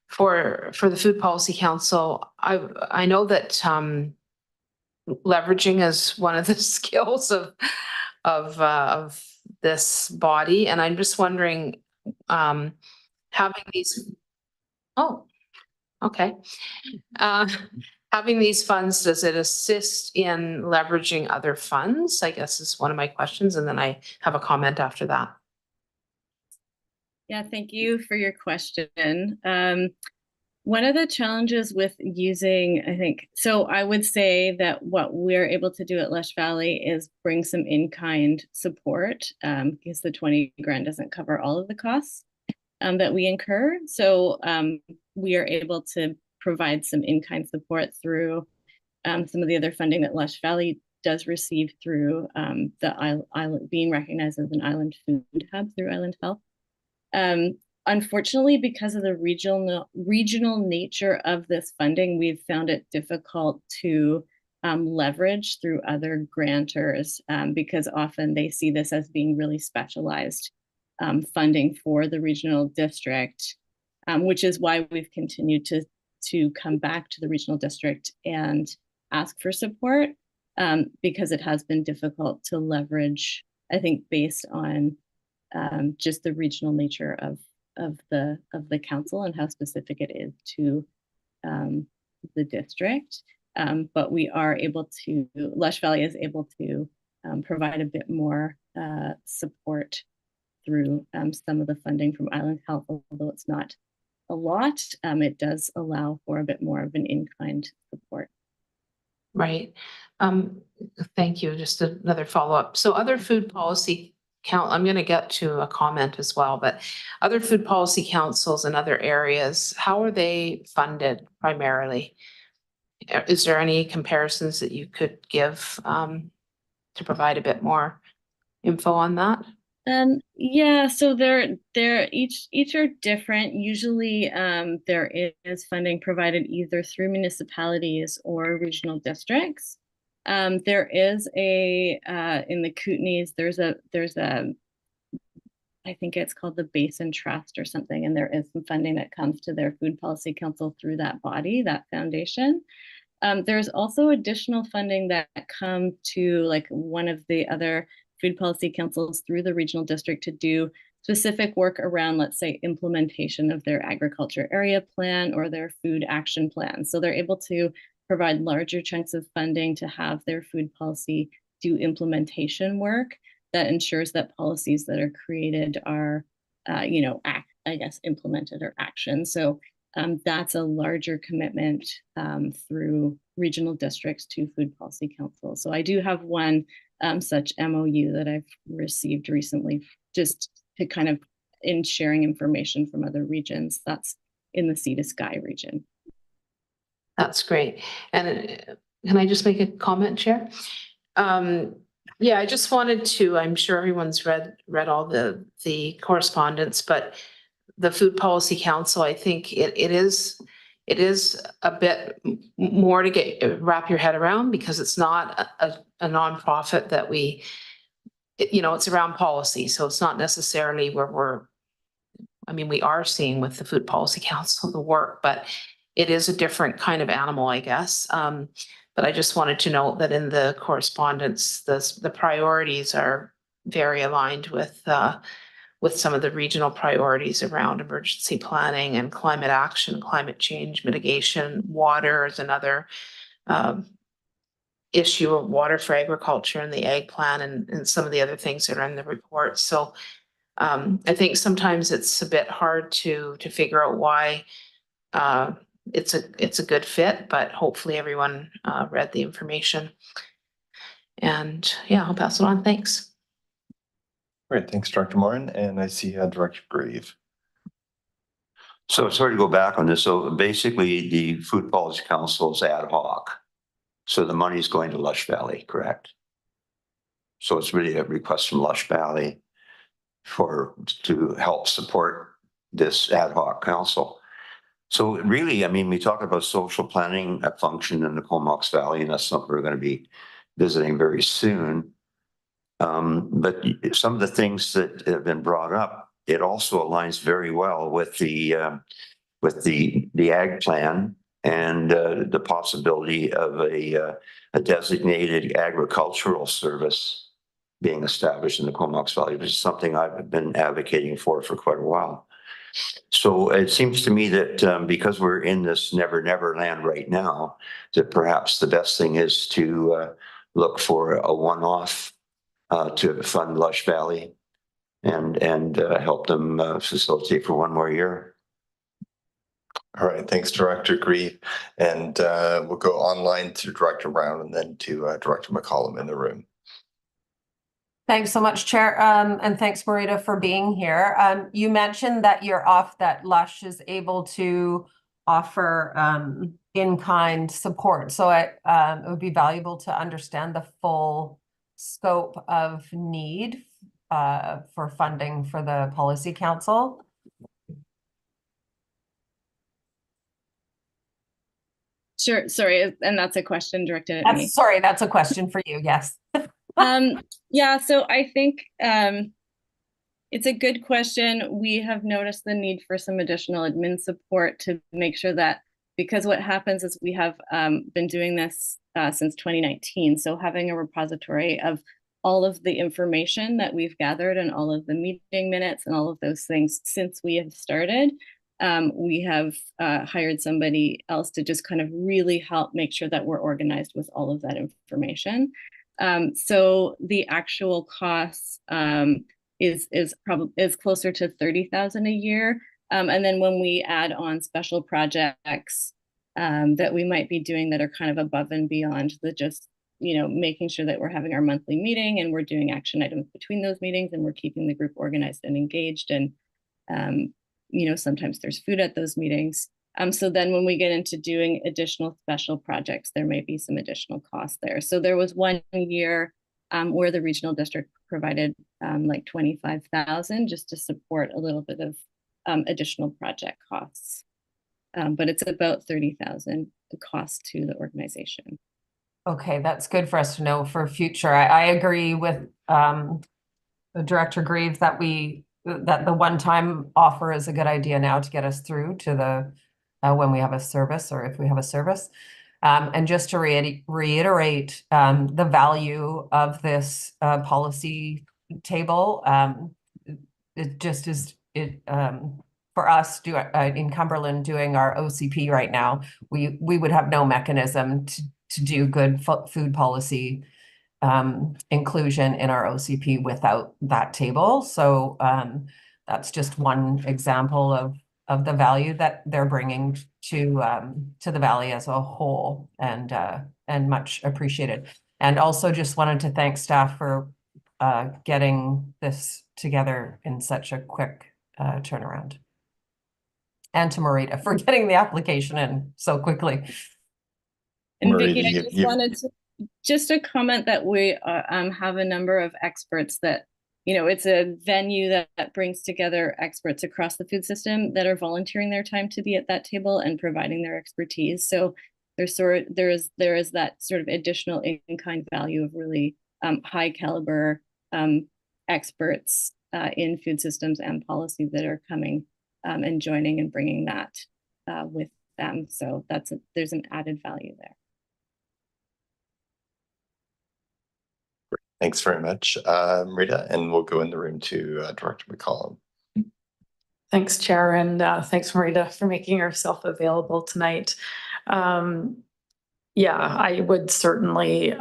for the Food Policy Council. I know that leveraging is one of the skills of this body, and I'm just wondering, having these. Oh, okay. Having these funds, does it assist in leveraging other funds? I guess is one of my questions, and then I have a comment after that. Yeah, thank you for your question. One of the challenges with using, I would say that what we're able to do at Lush Valley is bring some in-kind support because the 20 grand doesn't cover all of the costs that we incur. So we are able to provide some in-kind support through some of the other funding that Lush Valley does receive through the island being recognized as an island food hub through Island Health. Unfortunately, because of the regional nature of this funding, we've found it difficult to leverage through other grantors because often they see this as being really specialized funding for the regional district, which is why we've continued to come back to the regional district and ask for support because it has been difficult to leverage, I think, based on just the regional nature of the council and how specific it is to the district. But we are able to, Lush Valley is able to provide a bit more support through some of the funding from Island Health, although it's not a lot. It does allow for a bit more of an in-kind support. Right. Thank you. Just another follow-up. So other food policy I'm going to get to a comment as well, but other food policy councils in other areas, how are they funded primarily? Is there any comparisons that you could give to provide a bit more info on that? Yeah, so they're each are different. Usually there is funding provided either through municipalities or regional districts. There is in the Kootenays, there's a I think it's called the Basin Trust or something, and there is some funding that comes to their food policy council through that body, that foundation. There's also additional funding that come to like one of the other food policy councils through the regional district to do specific work around, let's say, implementation of their agriculture area plan or their food action plan. So they're able to provide larger chunks of funding to have their food policy do implementation work that ensures that policies that are created are, implemented or actioned. So that's a larger commitment through regional districts to food policy council. So I do have one such MOU that I've received recently, just to kind of in sharing information from other regions. That's in the Sea to Sky region. That's great. And can I just make a comment, Chair? Yeah, I just wanted to, I'm sure everyone's read all the correspondence, but the Food Policy Council, I think it is a bit more to wrap your head around, because it's not a nonprofit that it's around policy. So it's not necessarily where we are seeing with the Food Policy Council the work, but it is a different kind of animal, I guess. But I just wanted to note that in the correspondence, the priorities are very aligned with some of the regional priorities around emergency planning and climate action, climate change mitigation. Water is another issue of water for agriculture and the ag plan and some of the other things that are in the report. So I think sometimes it's a bit hard to figure out why it's a good fit, but hopefully everyone read the information. And yeah, I'll pass it on. Thanks. Great, thanks, Director Morin. And I see Director Grieve. So sorry to go back on this. So basically the Food Policy Council is ad hoc. So the money is going to Lush Valley, correct? So it's really a request from Lush Valley to help support this ad hoc council. So really, we talk about social planning function in the Comox Valley, and that's something we're going to be visiting very soon. But some of the things that have been brought up, it also aligns very well with the ag plan and the possibility of a designated agricultural service being established in the Comox Valley, which is something I've been advocating for quite a while. So it seems to me that because we're in this never land right now, that perhaps the best thing is to look for a one-off to fund Lush Valley and help them facilitate for one more year. All right, thanks, Director Grieve. And we'll go online to Director Brown and then to Director McCollum in the room. Thanks so much, Chair. And thanks, Marita, for being here. You mentioned that Lush is able to offer in-kind support. So it would be valuable to understand the full scope of need for funding for the Policy Council. Sure, sorry, and that's a question directed at me. Sorry, that's a question for you, yes. Yeah, so I think it's a good question. We have noticed the need for some additional admin support to make sure that, because what happens is we have been doing this since 2019. So having a repository of all of the information that we've gathered and all of the meeting minutes and all of those things since we have started, we have hired somebody else to just kind of really help make sure that we're organized with all of that information. So the actual costs is closer to 30,000 a year. And then when we add on special projects that we might be doing that are kind of above and beyond the just, making sure that we're having our monthly meeting and we're doing action items between those meetings and we're keeping the group organized and engaged. And, sometimes there's food at those meetings. So then when we get into doing additional special projects, there may be some additional costs there. So there was 1 year where the regional district provided like 25,000 just to support a little bit of additional project costs. But it's about 30,000 the cost to the organization. Okay, that's good for us to know for future. I agree with Director Grieve that the one-time offer is a good idea now to get us through to the when we have a service or if we have a service. And just to reiterate the value of this policy table, it just is for us in Cumberland doing our OCP right now, we would have no mechanism to do good food policy inclusion in our OCP without that table. So that's just one example of the value that they're bringing to the valley as a whole, and much appreciated. And also just wanted to thank staff for getting this together in such a quick turnaround. And to Marita for getting the application in so quickly. And Marita, Vicky, I just wanted to just a comment that we have a number of experts that, it's a venue that brings together experts across the food system that are volunteering their time to be at that table and providing their expertise. So there is that sort of additional in-kind value of really high caliber experts in food systems and policy that are coming and joining and bringing that with them. So there's an added value there. Thanks very much, Marita, and we'll go in the room to Director McCollum. Thanks, Chair, and thanks, Marita, for making yourself available tonight. Yeah, I would certainly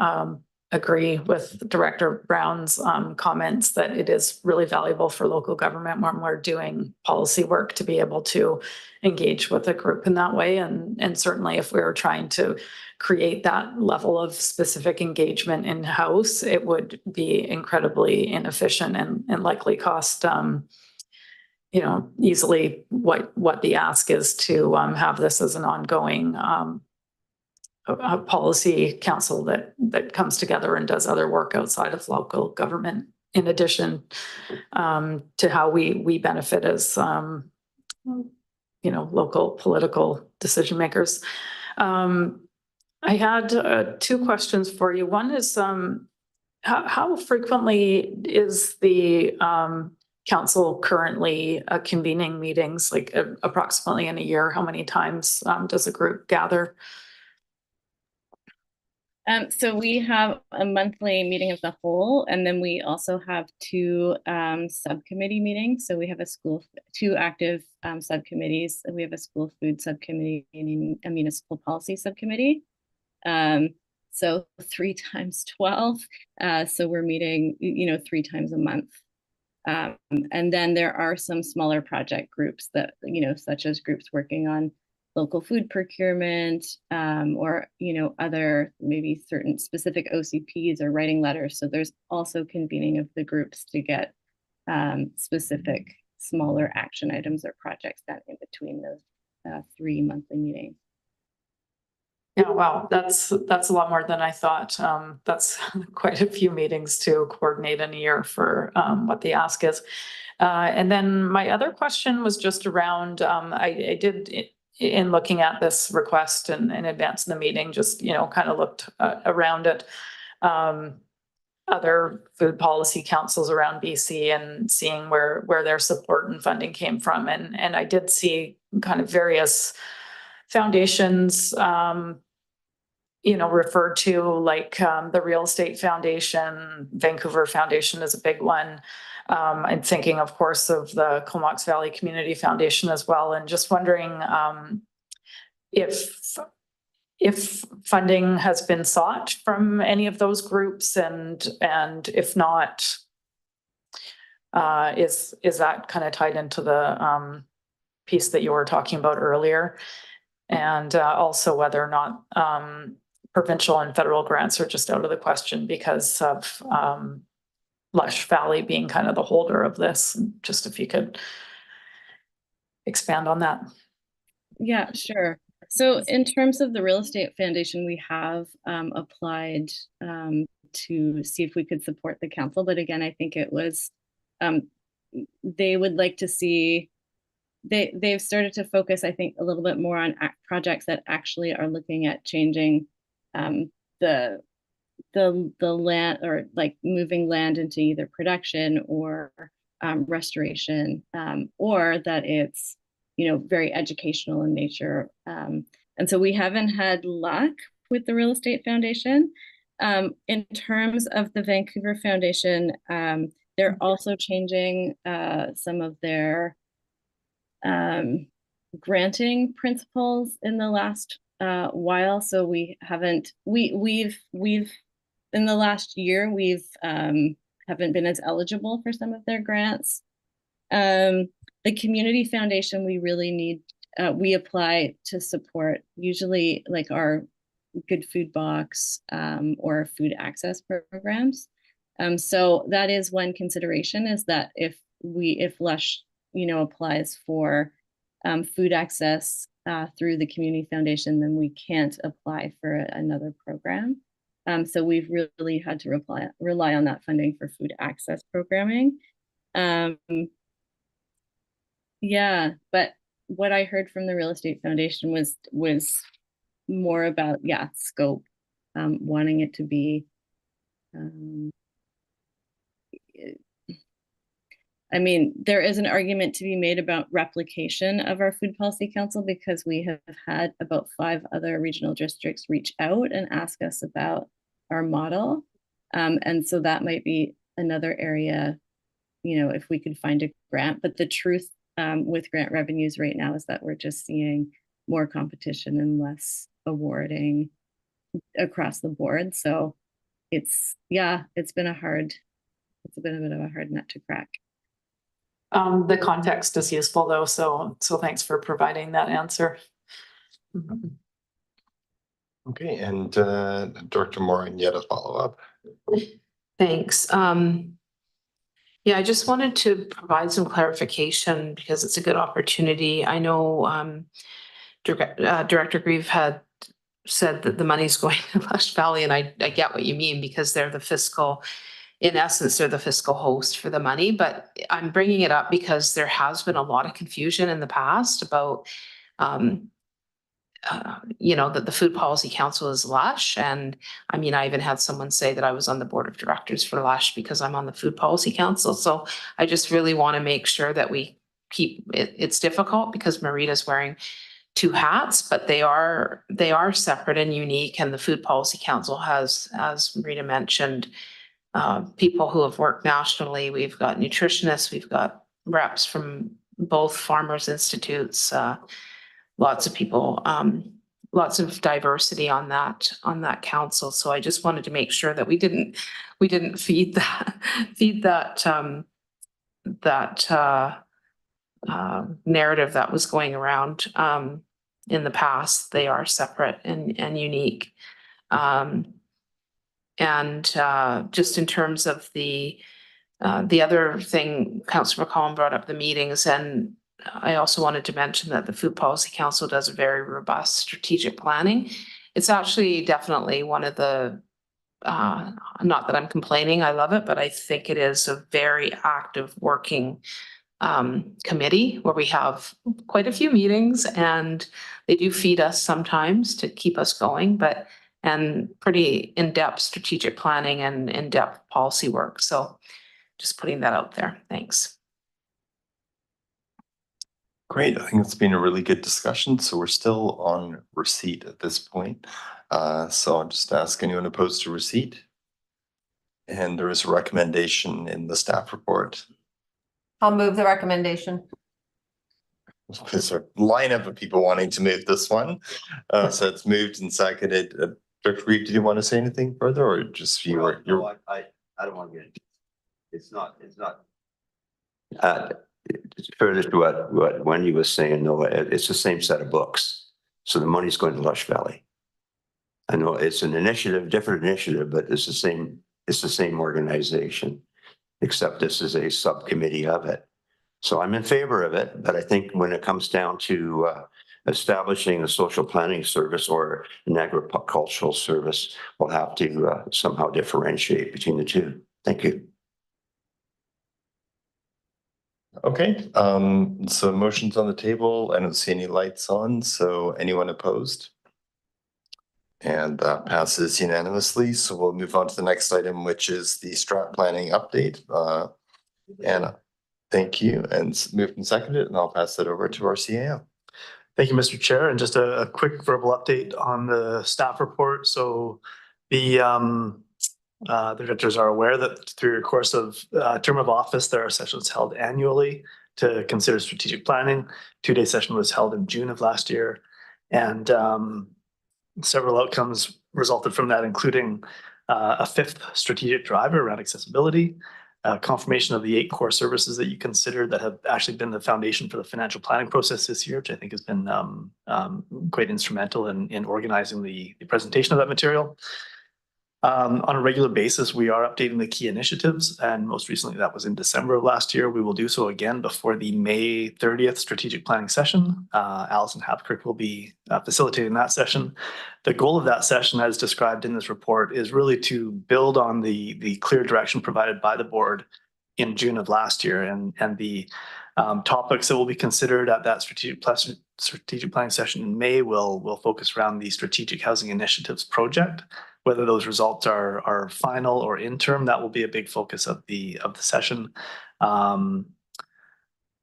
agree with Director Brown's comments that it is really valuable for local government when we're doing policy work to be able to engage with a group in that way. And certainly if we were trying to create that level of specific engagement in-house, it would be incredibly inefficient and likely cost easily what the ask is to have this as an ongoing a policy council that comes together and does other work outside of local government, in addition to how we benefit as local political decision makers. I had 2 questions for you. One is how frequently is the council currently convening meetings, like approximately in a year? How many times does a group gather? So we have a monthly meeting of the whole, and then we also have 2 subcommittee meetings. So we have 2 active subcommittees. We have a school food subcommittee and a municipal policy subcommittee. So 3 times 12. So we're meeting, 3 times a month. And then there are some smaller project groups that, such as groups working on local food procurement, or, other maybe certain specific OCPs or writing letters. So there's also convening of the groups to get specific smaller action items or projects done in between those 3 monthly meetings. Yeah, wow, that's a lot more than I thought. That's quite a few meetings to coordinate in a year for what the ask is. And then my other question was just around, I did in looking at this request and in advance of the meeting, just, you know, kind of looked around it. Other food policy councils around BC and seeing where their support and funding came from. And I did see kind of various foundations, you know, referred to, like the Real Estate Foundation, Vancouver Foundation is a big one. I'm thinking, of course, of the Comox Valley Community Foundation as well, and just wondering if funding has been sought from any of those groups, and if not, is that kind of tied into the piece that you were talking about earlier? And also whether or not provincial and federal grants are just out of the question because of Lush Valley being kind of the holder of this. Just if you could expand on that. Yeah, sure. So in terms of the Real Estate Foundation, we have applied to see if we could support the council. But again, I think it was, they would like to see, they've started to focus, I think, a little bit more on projects that actually are looking at changing the land, or like moving land into either production or restoration, or that it's, you know, very educational in nature. And so we haven't had luck with the Real Estate Foundation. In terms of the Vancouver Foundation, they're also changing some of their granting principles in the last while. So we've in the last year, we've haven't been as eligible for some of their grants. The Community Foundation, we really need, we apply to support usually like our Good Food Box or food access programs. So that is one consideration, is that if Lush, you know, applies for food access through the Community Foundation, then we can't apply for another program. So we've really had to rely on that funding for food access programming. Yeah, but what I heard from the Real Estate Foundation was more about, yeah, scope, wanting it to be, I mean, there is an argument to be made about replication of our Food Policy Council, because we have had about 5 other regional districts reach out and ask us about our model. And so that might be another area, you know, if we could find a grant. But the truth with grant revenues right now is that we're just seeing more competition and less awarding across the board. So it's, yeah, it's been a bit of a hard nut to crack. The context is useful though, so thanks for providing that answer. Okay, and Director Morin, yet a follow-up. Thanks. Yeah, I just wanted to provide some clarification because it's a good opportunity. I know Director Grieve had said that the money's going to Lush Valley, and I get what you mean, because they're the fiscal, in essence, they're the fiscal host for the money. But I'm bringing it up because there has been a lot of confusion in the past about you know, that the Food Policy Council is Lush. And I mean, I even had someone say that I was on the board of directors for Lush because I'm on the Food Policy Council. So I just really want to make sure that we keep it. It's difficult because Marita's wearing 2 hats, but they are separate and unique. And the Food Policy Council has, as Marita mentioned, people who have worked nationally. We've got nutritionists, we've got reps from both farmers institutes, lots of people, lots of diversity on that council. So I just wanted to make sure that we didn't feed that narrative that was going around in the past. They are separate and unique. And just in terms of the other thing, Councillor McCollum brought up the meetings, and I also wanted to mention that the Food Policy Council does a very robust strategic planning, it's actually definitely one of the, not that I'm complaining, I love it, but I think it is a very active working committee where we have quite a few meetings, and they do feed us sometimes to keep us going, and pretty in-depth strategic planning and in-depth policy work. So just putting that out there. Thanks. Great. I think it's been a really good discussion. So we're still on receipt at this point. So I'll just ask anyone opposed to receipt. And there is a recommendation in the staff report. I'll move the recommendation. There's a lineup of people wanting to move this one. So it's moved and seconded. Dr. Reed, did you want to say anything further, or just you were? No, I don't want to get. It's not. Further to what Wendy was saying, though, it's the same set of books. So the money's going to Lush Valley. I know it's an initiative, different initiative, but it's the same. It's the same organization, except this is a subcommittee of it. So I'm in favor of it, but I think when it comes down to establishing a social planning service or an agricultural service, we'll have to somehow differentiate between the two. Thank you. Okay, so motion's on the table. I don't see any lights on, so anyone opposed? And that passes unanimously. So we'll move on to the next item, which is the strat planning update. Anna, thank you, and moved and seconded, and I'll pass it over to our CAO. Thank you, Mr. Chair, and just a quick verbal update on the staff report. So the directors are aware that through the course of term of office, there are sessions held annually to consider strategic planning. 2-day session was held in June of last year, and several outcomes resulted from that, including a 5th strategic driver around accessibility, confirmation of the 8 core services that you considered that have actually been the foundation for the financial planning process this year, which I think has been quite instrumental in organizing the presentation of that material. On a regular basis, we are updating the key initiatives, and most recently that was in December of last year. We will do so again before the May 30th strategic planning session. Alison Hapkirk will be facilitating that session. The goal of that session, as described in this report, is really to build on the clear direction provided by the board in June of last year, and the topics that will be considered at that strategic planning session in May will focus around the strategic housing initiatives project. Whether those results are final or interim, that will be a big focus of the session,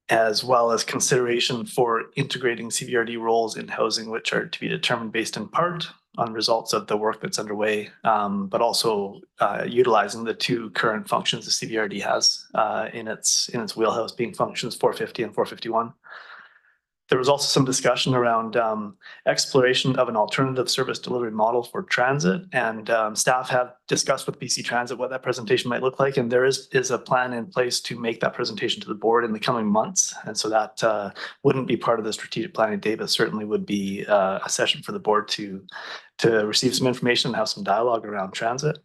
as well as consideration for integrating CVRD roles in housing, which are to be determined based in part on results of the work that's underway, but also utilizing the 2 current functions the CVRD has in its wheelhouse, being functions 450 and 451. There was also some discussion around exploration of an alternative service delivery model for transit, and staff have discussed with BC Transit what that presentation might look like, and there is a plan in place to make that presentation to the board in the coming months, and so that wouldn't be part of the strategic planning day, but certainly would be a session for the board to receive some information and have some dialogue around transit.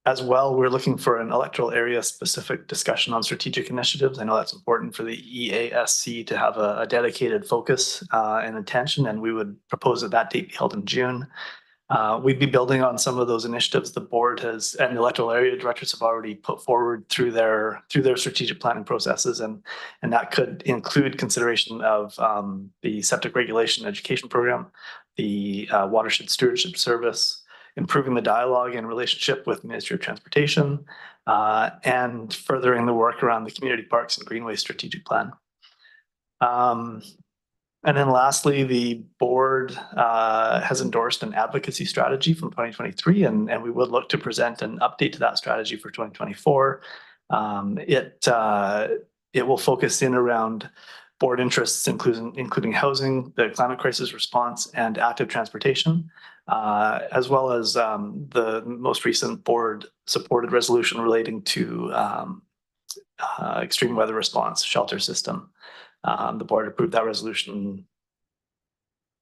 As well, we're looking for an electoral area specific discussion on strategic initiatives. I know that's important for the EASC to have a dedicated focus and attention, and we would propose that date be held in June. We'd be building on some of those initiatives the board has and the electoral area directors have already put forward through their strategic planning processes, and that could include consideration of the septic regulation education program, the watershed stewardship service, improving the dialogue and relationship with Ministry of Transportation, and furthering the work around the community parks and greenway strategic plan. And then lastly, the board has endorsed an advocacy strategy from 2023, and we would look to present an update to that strategy for 2024. It will focus in around board interests, including housing, the climate crisis response, and active transportation, as well as the most recent board supported resolution relating to extreme weather response shelter system. The board approved that resolution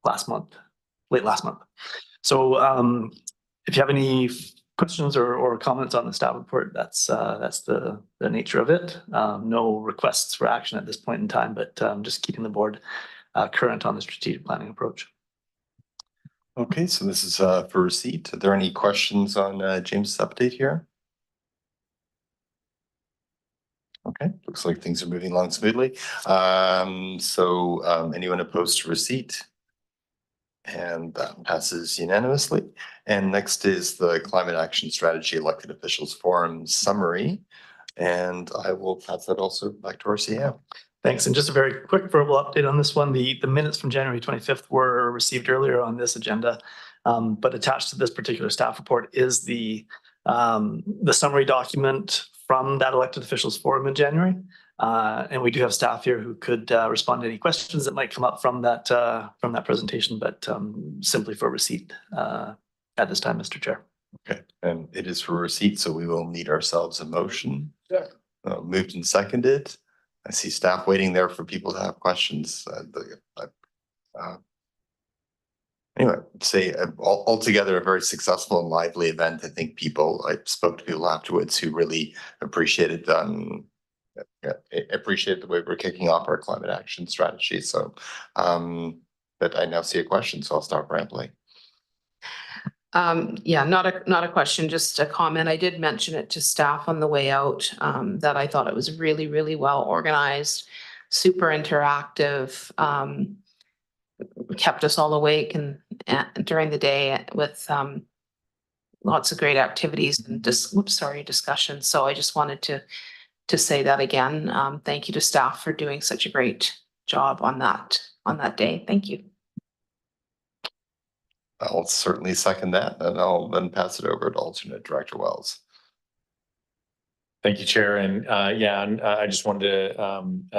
late last month. So if you have any questions or comments on the staff report, that's the nature of it. No requests for action at this point in time, but just keeping the board current on the strategic planning approach. Okay, so this is for receipt. Are there any questions on James' update here? Okay, looks like things are moving along smoothly. Anyone opposed to receipt? And that passes unanimously. And next is the Climate Action Strategy Elected Officials Forum summary. And I will pass that also back to our CEO. Thanks. And just a very quick verbal update on this one. The minutes from January 25th were received earlier on this agenda. But attached to this particular staff report is the summary document from that elected officials forum in January. And we do have staff here who could respond to any questions that might come up from that presentation, but simply for receipt at this time, Mr. Chair. Okay, and it is for receipt, so we will need ourselves a motion. Moved and seconded. I see staff waiting there for people to have questions. Anyway, say altogether a very successful and lively event. I think I spoke to people afterwards who really appreciated the way we're kicking off our climate action strategy. So, but I now see a question, so I'll start rambling. Yeah, not a question, just a comment. I did mention it to staff on the way out, that I thought it was really, really well organized, super interactive, kept us all awake and during the day with lots of great activities and discussions. So I just wanted to say that again. Thank you to staff for doing such a great job on that day. Thank you. I'll certainly second that, and I'll then pass it over to Alternate Director Wells. Thank you, Chair. And I just wanted to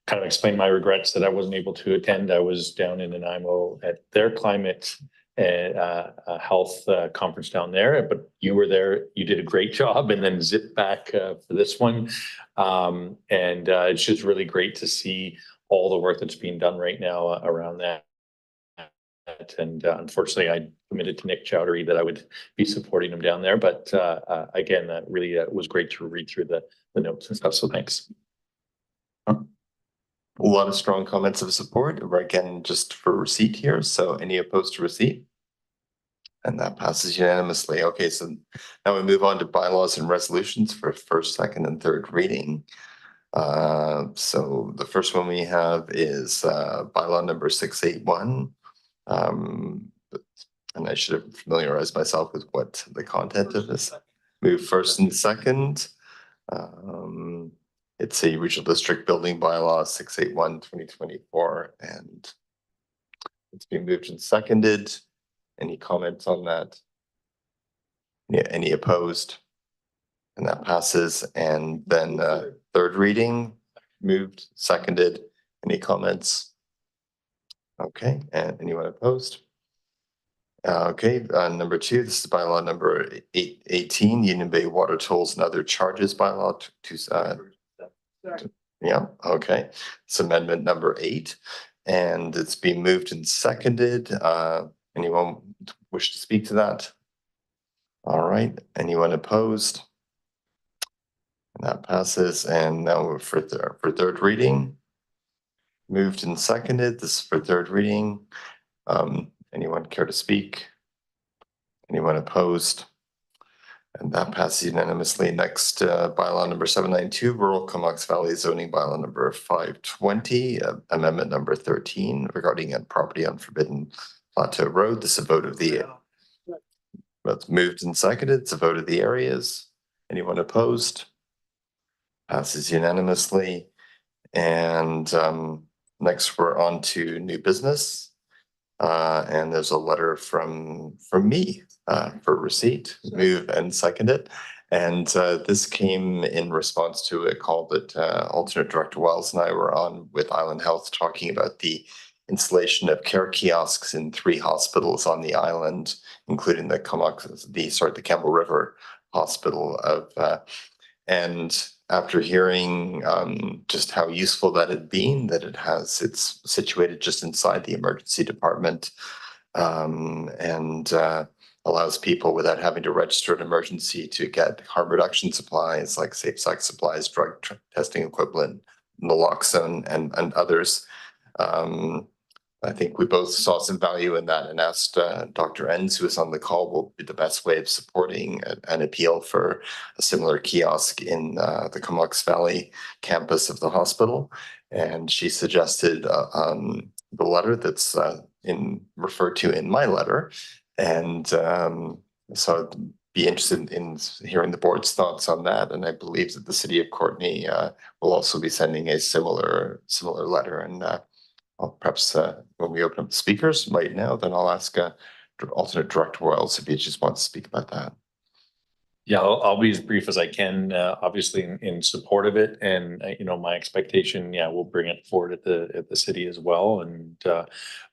kind of explain my regrets that I wasn't able to attend. I was down in Nanaimo at their climate health conference down there, but you were there. You did a great job, and then zipped back for this one. It's just really great to see all the work that's being done right now around that. And unfortunately, I committed to Nick Chowdhury that I would be supporting him down there. But again, that really was great to read through the notes and stuff. So thanks. A lot of strong comments of support. Again, just for receipt here. So any opposed to receipt? And that passes unanimously. Okay, so now we move on to bylaws and resolutions for first, second, and third reading. So the first one we have is bylaw number 681. And I should have familiarized myself with what the content of this. Move first and second. It's a regional district building bylaw 681/2024, and it's been moved and seconded. Any comments on that? Any opposed? And that passes. And then third reading, moved, seconded. Any comments? Okay, and anyone opposed? Okay, number 2, this is bylaw number 18, Union Bay Water Tolls and Other Charges bylaw. Yeah, okay. It's amendment number 8, and it's been moved and seconded. Anyone wish to speak to that? All right, anyone opposed? And that passes. And now we're for third reading. Moved and seconded. This is for third reading. Anyone care to speak? Anyone opposed? And that passes unanimously. Next, bylaw number 792, Rural Comox Valley Zoning Bylaw number 520, amendment number 13 regarding a property on Forbidden Plateau Road. This is a vote of the. That's moved and seconded. It's a vote of the areas. Anyone opposed? Passes unanimously. And next, we're on to new business. And there's a letter from me for receipt, move and second it. And this came in response to a call that Alternate Director Wells and I were on with Island Health, talking about the installation of care kiosks in 3 hospitals on the island, including the Comox, the Campbell River Hospital and after hearing just how useful that had been, that it's situated just inside the emergency department and allows people without having to register an emergency to get harm reduction supplies like safe sex supplies, drug testing equipment, naloxone, and others. I think we both saw some value in that and asked Dr. Enns, who was on the call, what would be the best way of supporting an appeal for a similar kiosk in the Comox Valley campus of the hospital. And she suggested the letter that's referred to in my letter. And so I'd be interested in hearing the board's thoughts on that. And I believe that the city of Courtenay will also be sending a similar letter. And perhaps when we open up the speakers right now, then I'll ask alternate Director Wells if he just wants to speak about that. Yeah, I'll be as brief as I can, obviously in support of it. And, my expectation, we'll bring it forward at the city as well. And,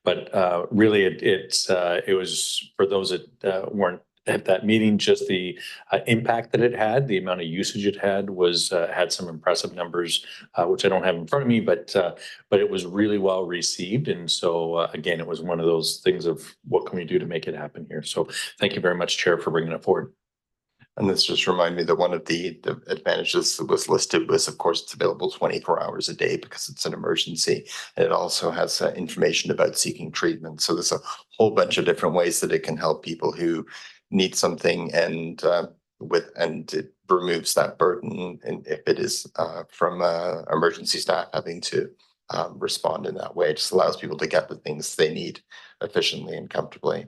but really it was for those that weren't at that meeting, just the impact that it had, the amount of usage it had had some impressive numbers, which I don't have in front of me, but it was really well received. And so again, it was one of those things of what can we do to make it happen here? So thank you very much, Chair, for bringing it forward. And this just reminded me that one of the advantages that was listed was, of course, it's available 24 hours a day because it's an emergency. And it also has information about seeking treatment. So there's a whole bunch of different ways that it can help people who need something, and it removes that burden. And if it is from emergency staff having to respond in that way, it just allows people to get the things they need efficiently and comfortably.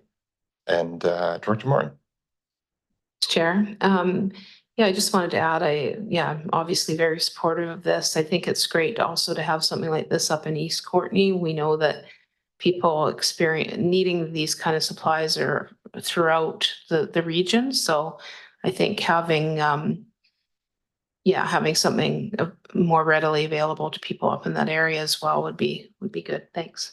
And Director Morin. Chair. I just wanted to add, I'm obviously very supportive of this. I think it's great also to have something like this up in East Courtenay. We know that people experience needing these kind of supplies are throughout the region. So I think having something more readily available to people up in that area as well would be good. Thanks.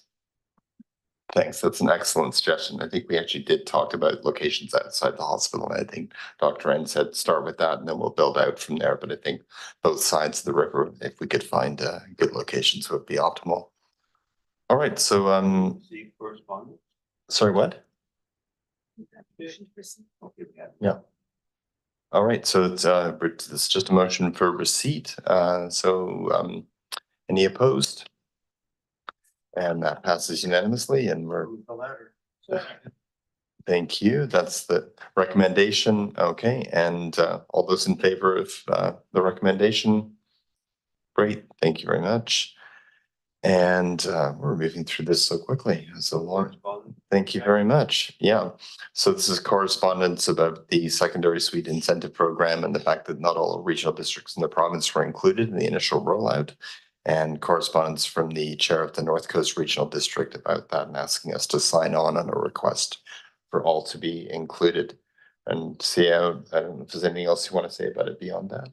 Thanks. That's an excellent suggestion. I think we actually did talk about locations outside the hospital. And I think Dr. N said start with that and then we'll build out from there. But I think both sides of the river, if we could find good locations, would be optimal. All right. So, sorry, what? Yeah. All right. So it's just a motion for receipt. Any opposed? And that passes unanimously, and we're. Thank you. That's the recommendation. Okay, and all those in favor of the recommendation? Great, thank you very much. And we're moving through this so quickly. So long. Thank you very much. Yeah. So this is correspondence about the secondary suite incentive program and the fact that not all regional districts in the province were included in the initial rollout. And correspondence from the chair of the North Coast Regional District about that and asking us to sign on a request for all to be included. And see, I don't know if there's anything else you want to say about it beyond that.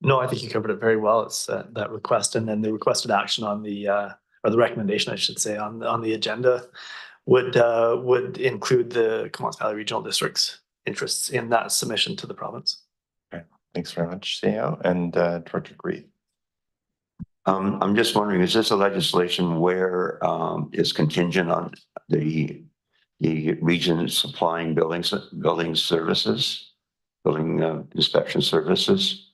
No, I think you covered it very well. It's that request, and then the requested action on the or the recommendation, I should say, on the agenda would include the Comox Valley Regional District's interests in that submission to the province. Okay, thanks very much, CEO and Director Grieve. I'm just wondering, is this a legislation where is contingent on the region supplying building services, building inspection services?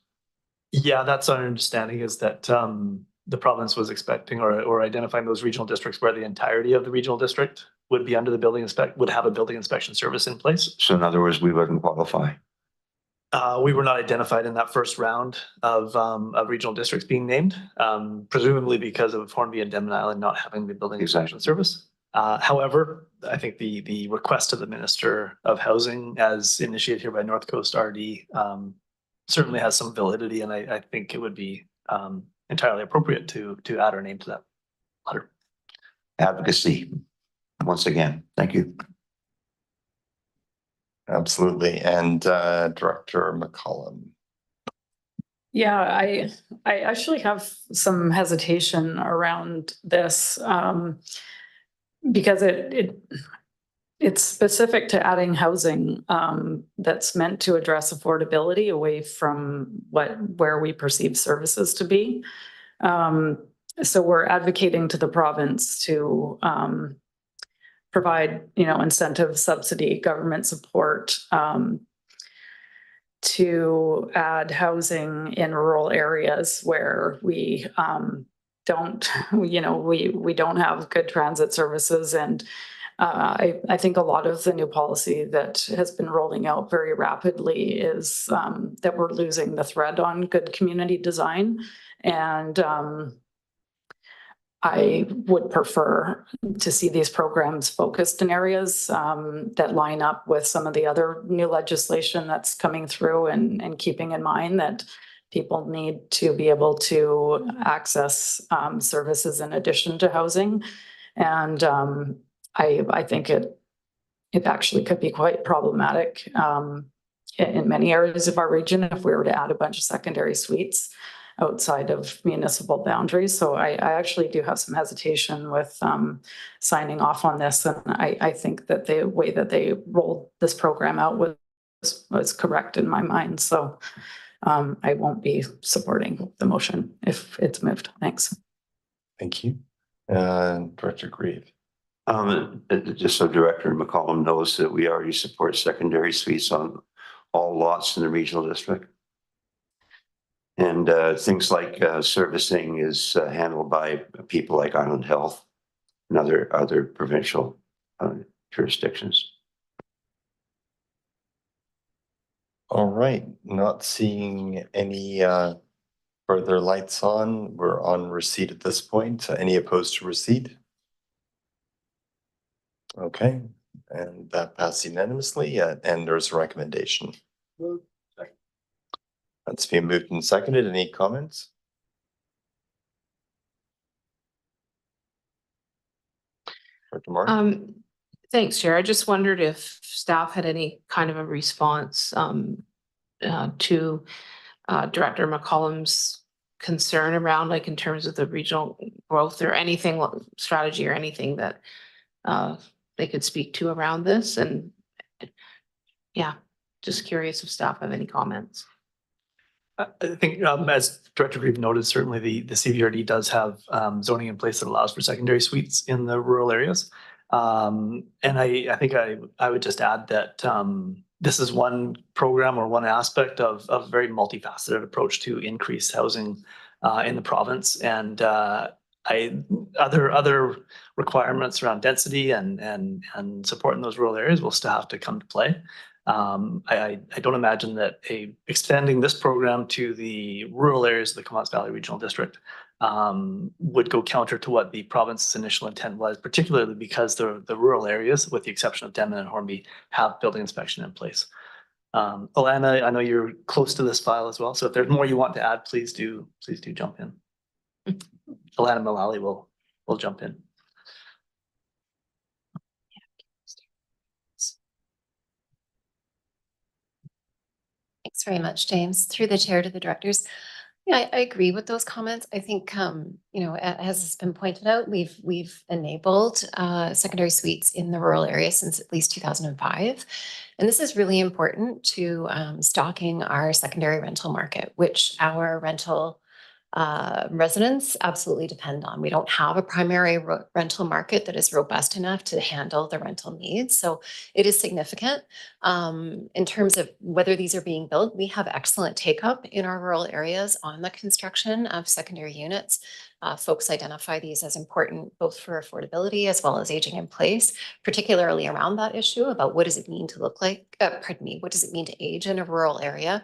Yeah, that's our understanding, is that the province was expecting or identifying those regional districts where the entirety of the regional district would be under the would have a building inspection service in place. So in other words, we wouldn't qualify. We were not identified in that first round of regional districts being named, presumably because of Hornby and Denman Island not having the building inspection service. However, I think the request of the Minister of Housing, as initiated here by North Coast RD, certainly has some validity, and I think it would be entirely appropriate to add our name to that letter. Advocacy, once again. Thank you. Absolutely. And Director McCollum. Yeah, I actually have some hesitation around this because it's specific to adding housing that's meant to address affordability away from where we perceive services to be. So we're advocating to the province to provide, incentive, subsidy, government support to add housing in rural areas where we don't, we don't have good transit services. And I think a lot of the new policy that has been rolling out very rapidly is that we're losing the thread on good community design. And I would prefer to see these programs focused in areas that line up with some of the other new legislation that's coming through, and keeping in mind that people need to be able to access services in addition to housing. And I think it actually could be quite problematic in many areas of our region if we were to add a bunch of secondary suites outside of municipal boundaries. So I actually do have some hesitation with signing off on this. And I think that the way that they rolled this program out was correct in my mind. So I won't be supporting the motion if it's moved. Thanks. Thank you. Director Grieve. Just so Director McCollum knows that we already support secondary suites on all lots in the regional district. And things like servicing is handled by people like Island Health and other provincial jurisdictions. All right, not seeing any further lights on. We're on receipt at this point. Any opposed to receipt? Okay, and that passed unanimously, and there's a recommendation. That's been moved and seconded. Any comments? Dr. Martin? Thanks, Chair. I just wondered if staff had any kind of a response to Director McCollum's concern around, like, in terms of the regional growth or anything, strategy or anything that they could speak to around this. And yeah, just curious if staff have any comments. I think as Director Grieve noted, certainly the CVRD does have zoning in place that allows for secondary suites in the rural areas. And I think I would just add that this is one program or one aspect of a very multifaceted approach to increase housing in the province. And other requirements around density and support in those rural areas will still have to come to play. I don't imagine that expanding this program to the rural areas of the Comox Valley Regional District would go counter to what the province's initial intent was, particularly because the rural areas, with the exception of Denman and Hornby, have building inspection in place. Alana, I know you're close to this file as well, so if there's more you want to add, please do jump in. Alana Mullally will jump in. Thanks very much, James. Through the chair to the directors. Yeah, I agree with those comments. I think, as has been pointed out, we've enabled secondary suites in the rural area since at least 2005. And this is really important to stocking our secondary rental market, which our rental residents absolutely depend on. We don't have a primary rental market that is robust enough to handle the rental needs. So it is significant. In terms of whether these are being built, we have excellent take up in our rural areas on the construction of secondary units. Folks identify these as important both for affordability as well as aging in place, particularly around that issue about what does it mean to look like, what does it mean to age in a rural area?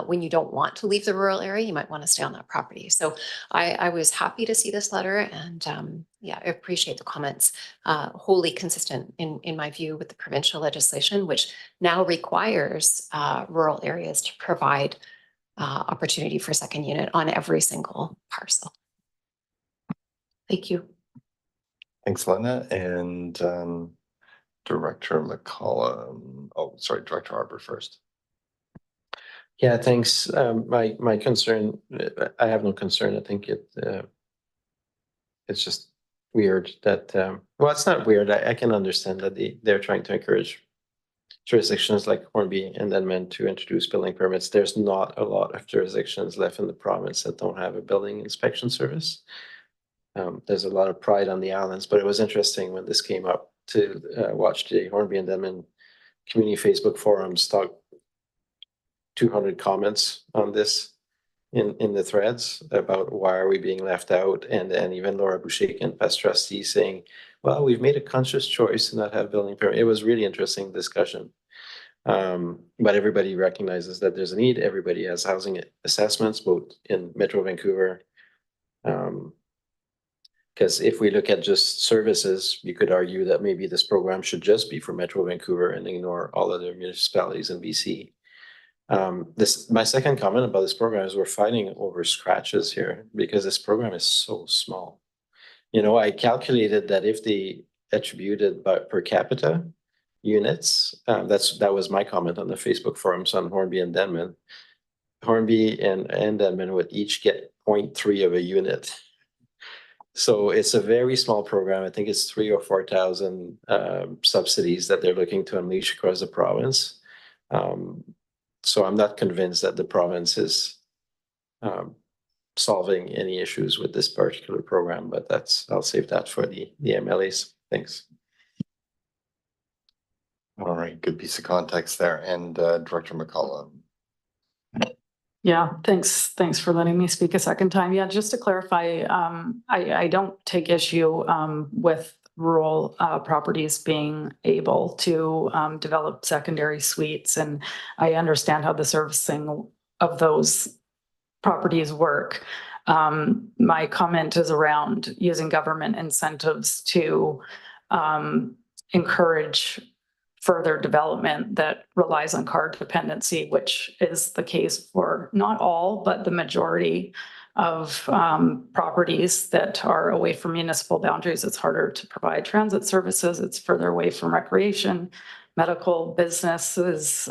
When you don't want to leave the rural area, you might want to stay on that property. So I was happy to see this letter, and yeah, I appreciate the comments. Wholly consistent in my view with the provincial legislation, which now requires rural areas to provide opportunity for second unit on every single parcel. Thank you. Thanks, Lena. And Director McCollum. Oh, sorry, Director Arbor first. Yeah, thanks. My concern, I have no concern. I think it's just weird that, well, it's not weird. I can understand that they're trying to encourage jurisdictions like Hornby and Denman to introduce building permits. There's not a lot of jurisdictions left in the province that don't have a building inspection service. There's a lot of pride on the islands, but it was interesting when this came up to watch the Hornby and Denman community Facebook forums talk 200 comments on this in the threads about why are we being left out? And then even Laura Boucher and past trustee saying, well, we've made a conscious choice to not have building permit. It was really interesting discussion. But everybody recognizes that there's a need. Everybody has housing assessments, both in Metro Vancouver. Because if we look at just services, you could argue that maybe this program should just be for Metro Vancouver and ignore all other municipalities in BC. My second comment about this program is we're fighting over scratches here because this program is so small. You know, I calculated that if they attributed by per capita units, that was my comment on the Facebook forums on Hornby and Denman. Hornby and Denman would each get 0.3 of a unit. So it's a very small program. I think it's 3,000 or 4,000 subsidies that they're looking to unleash across the province. So I'm not convinced that the province is solving any issues with this particular program, but I'll save that for the MLAs. Thanks. All right, good piece of context there. And Director McCullough. Yeah, thanks for letting me speak a second time. Yeah, just to clarify, I don't take issue with rural properties being able to develop secondary suites, and I understand how the servicing of those properties work. My comment is around using government incentives to encourage further development that relies on car dependency, which is the case for not all, but the majority of properties that are away from municipal boundaries. It's harder to provide transit services. It's further away from recreation, medical, businesses,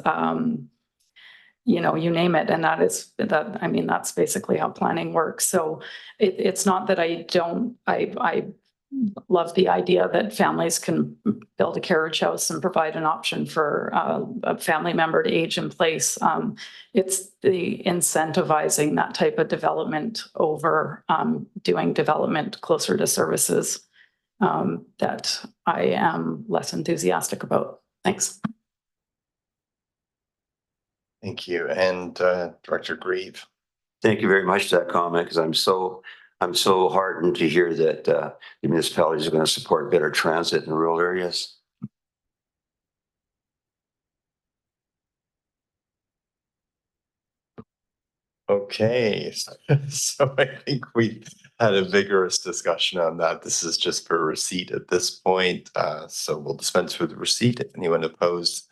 you know, you name it. And I mean, that's basically how planning works. So it's not that I love the idea that families can build a carriage house and provide an option for a family member to age in place. It's the incentivizing that type of development over doing development closer to services that I am less enthusiastic about. Thanks. Thank you. And Director Grieve. Thank you very much for that comment, because I'm so heartened to hear that the municipalities are going to support better transit in rural areas. Okay, so I think we had a vigorous discussion on that. This is just for receipt at this point. So we'll dispense with the receipt. Anyone opposed?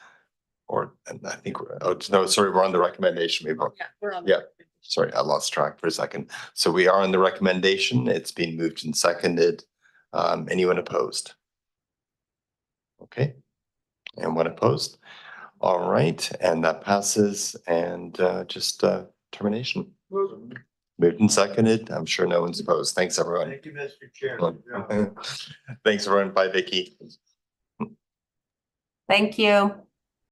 And I think no, sorry, we're on the recommendation. We're on. Yeah, sorry, I lost track for a second. So we are on the recommendation. It's been moved and seconded. Anyone opposed? Okay, and one opposed. All right, and that passes. And just termination. Moved and seconded. I'm sure no one's opposed. Thanks, everyone. Thank you, Mr. Chair. Thanks, everyone. Bye, Vicky. Thank you.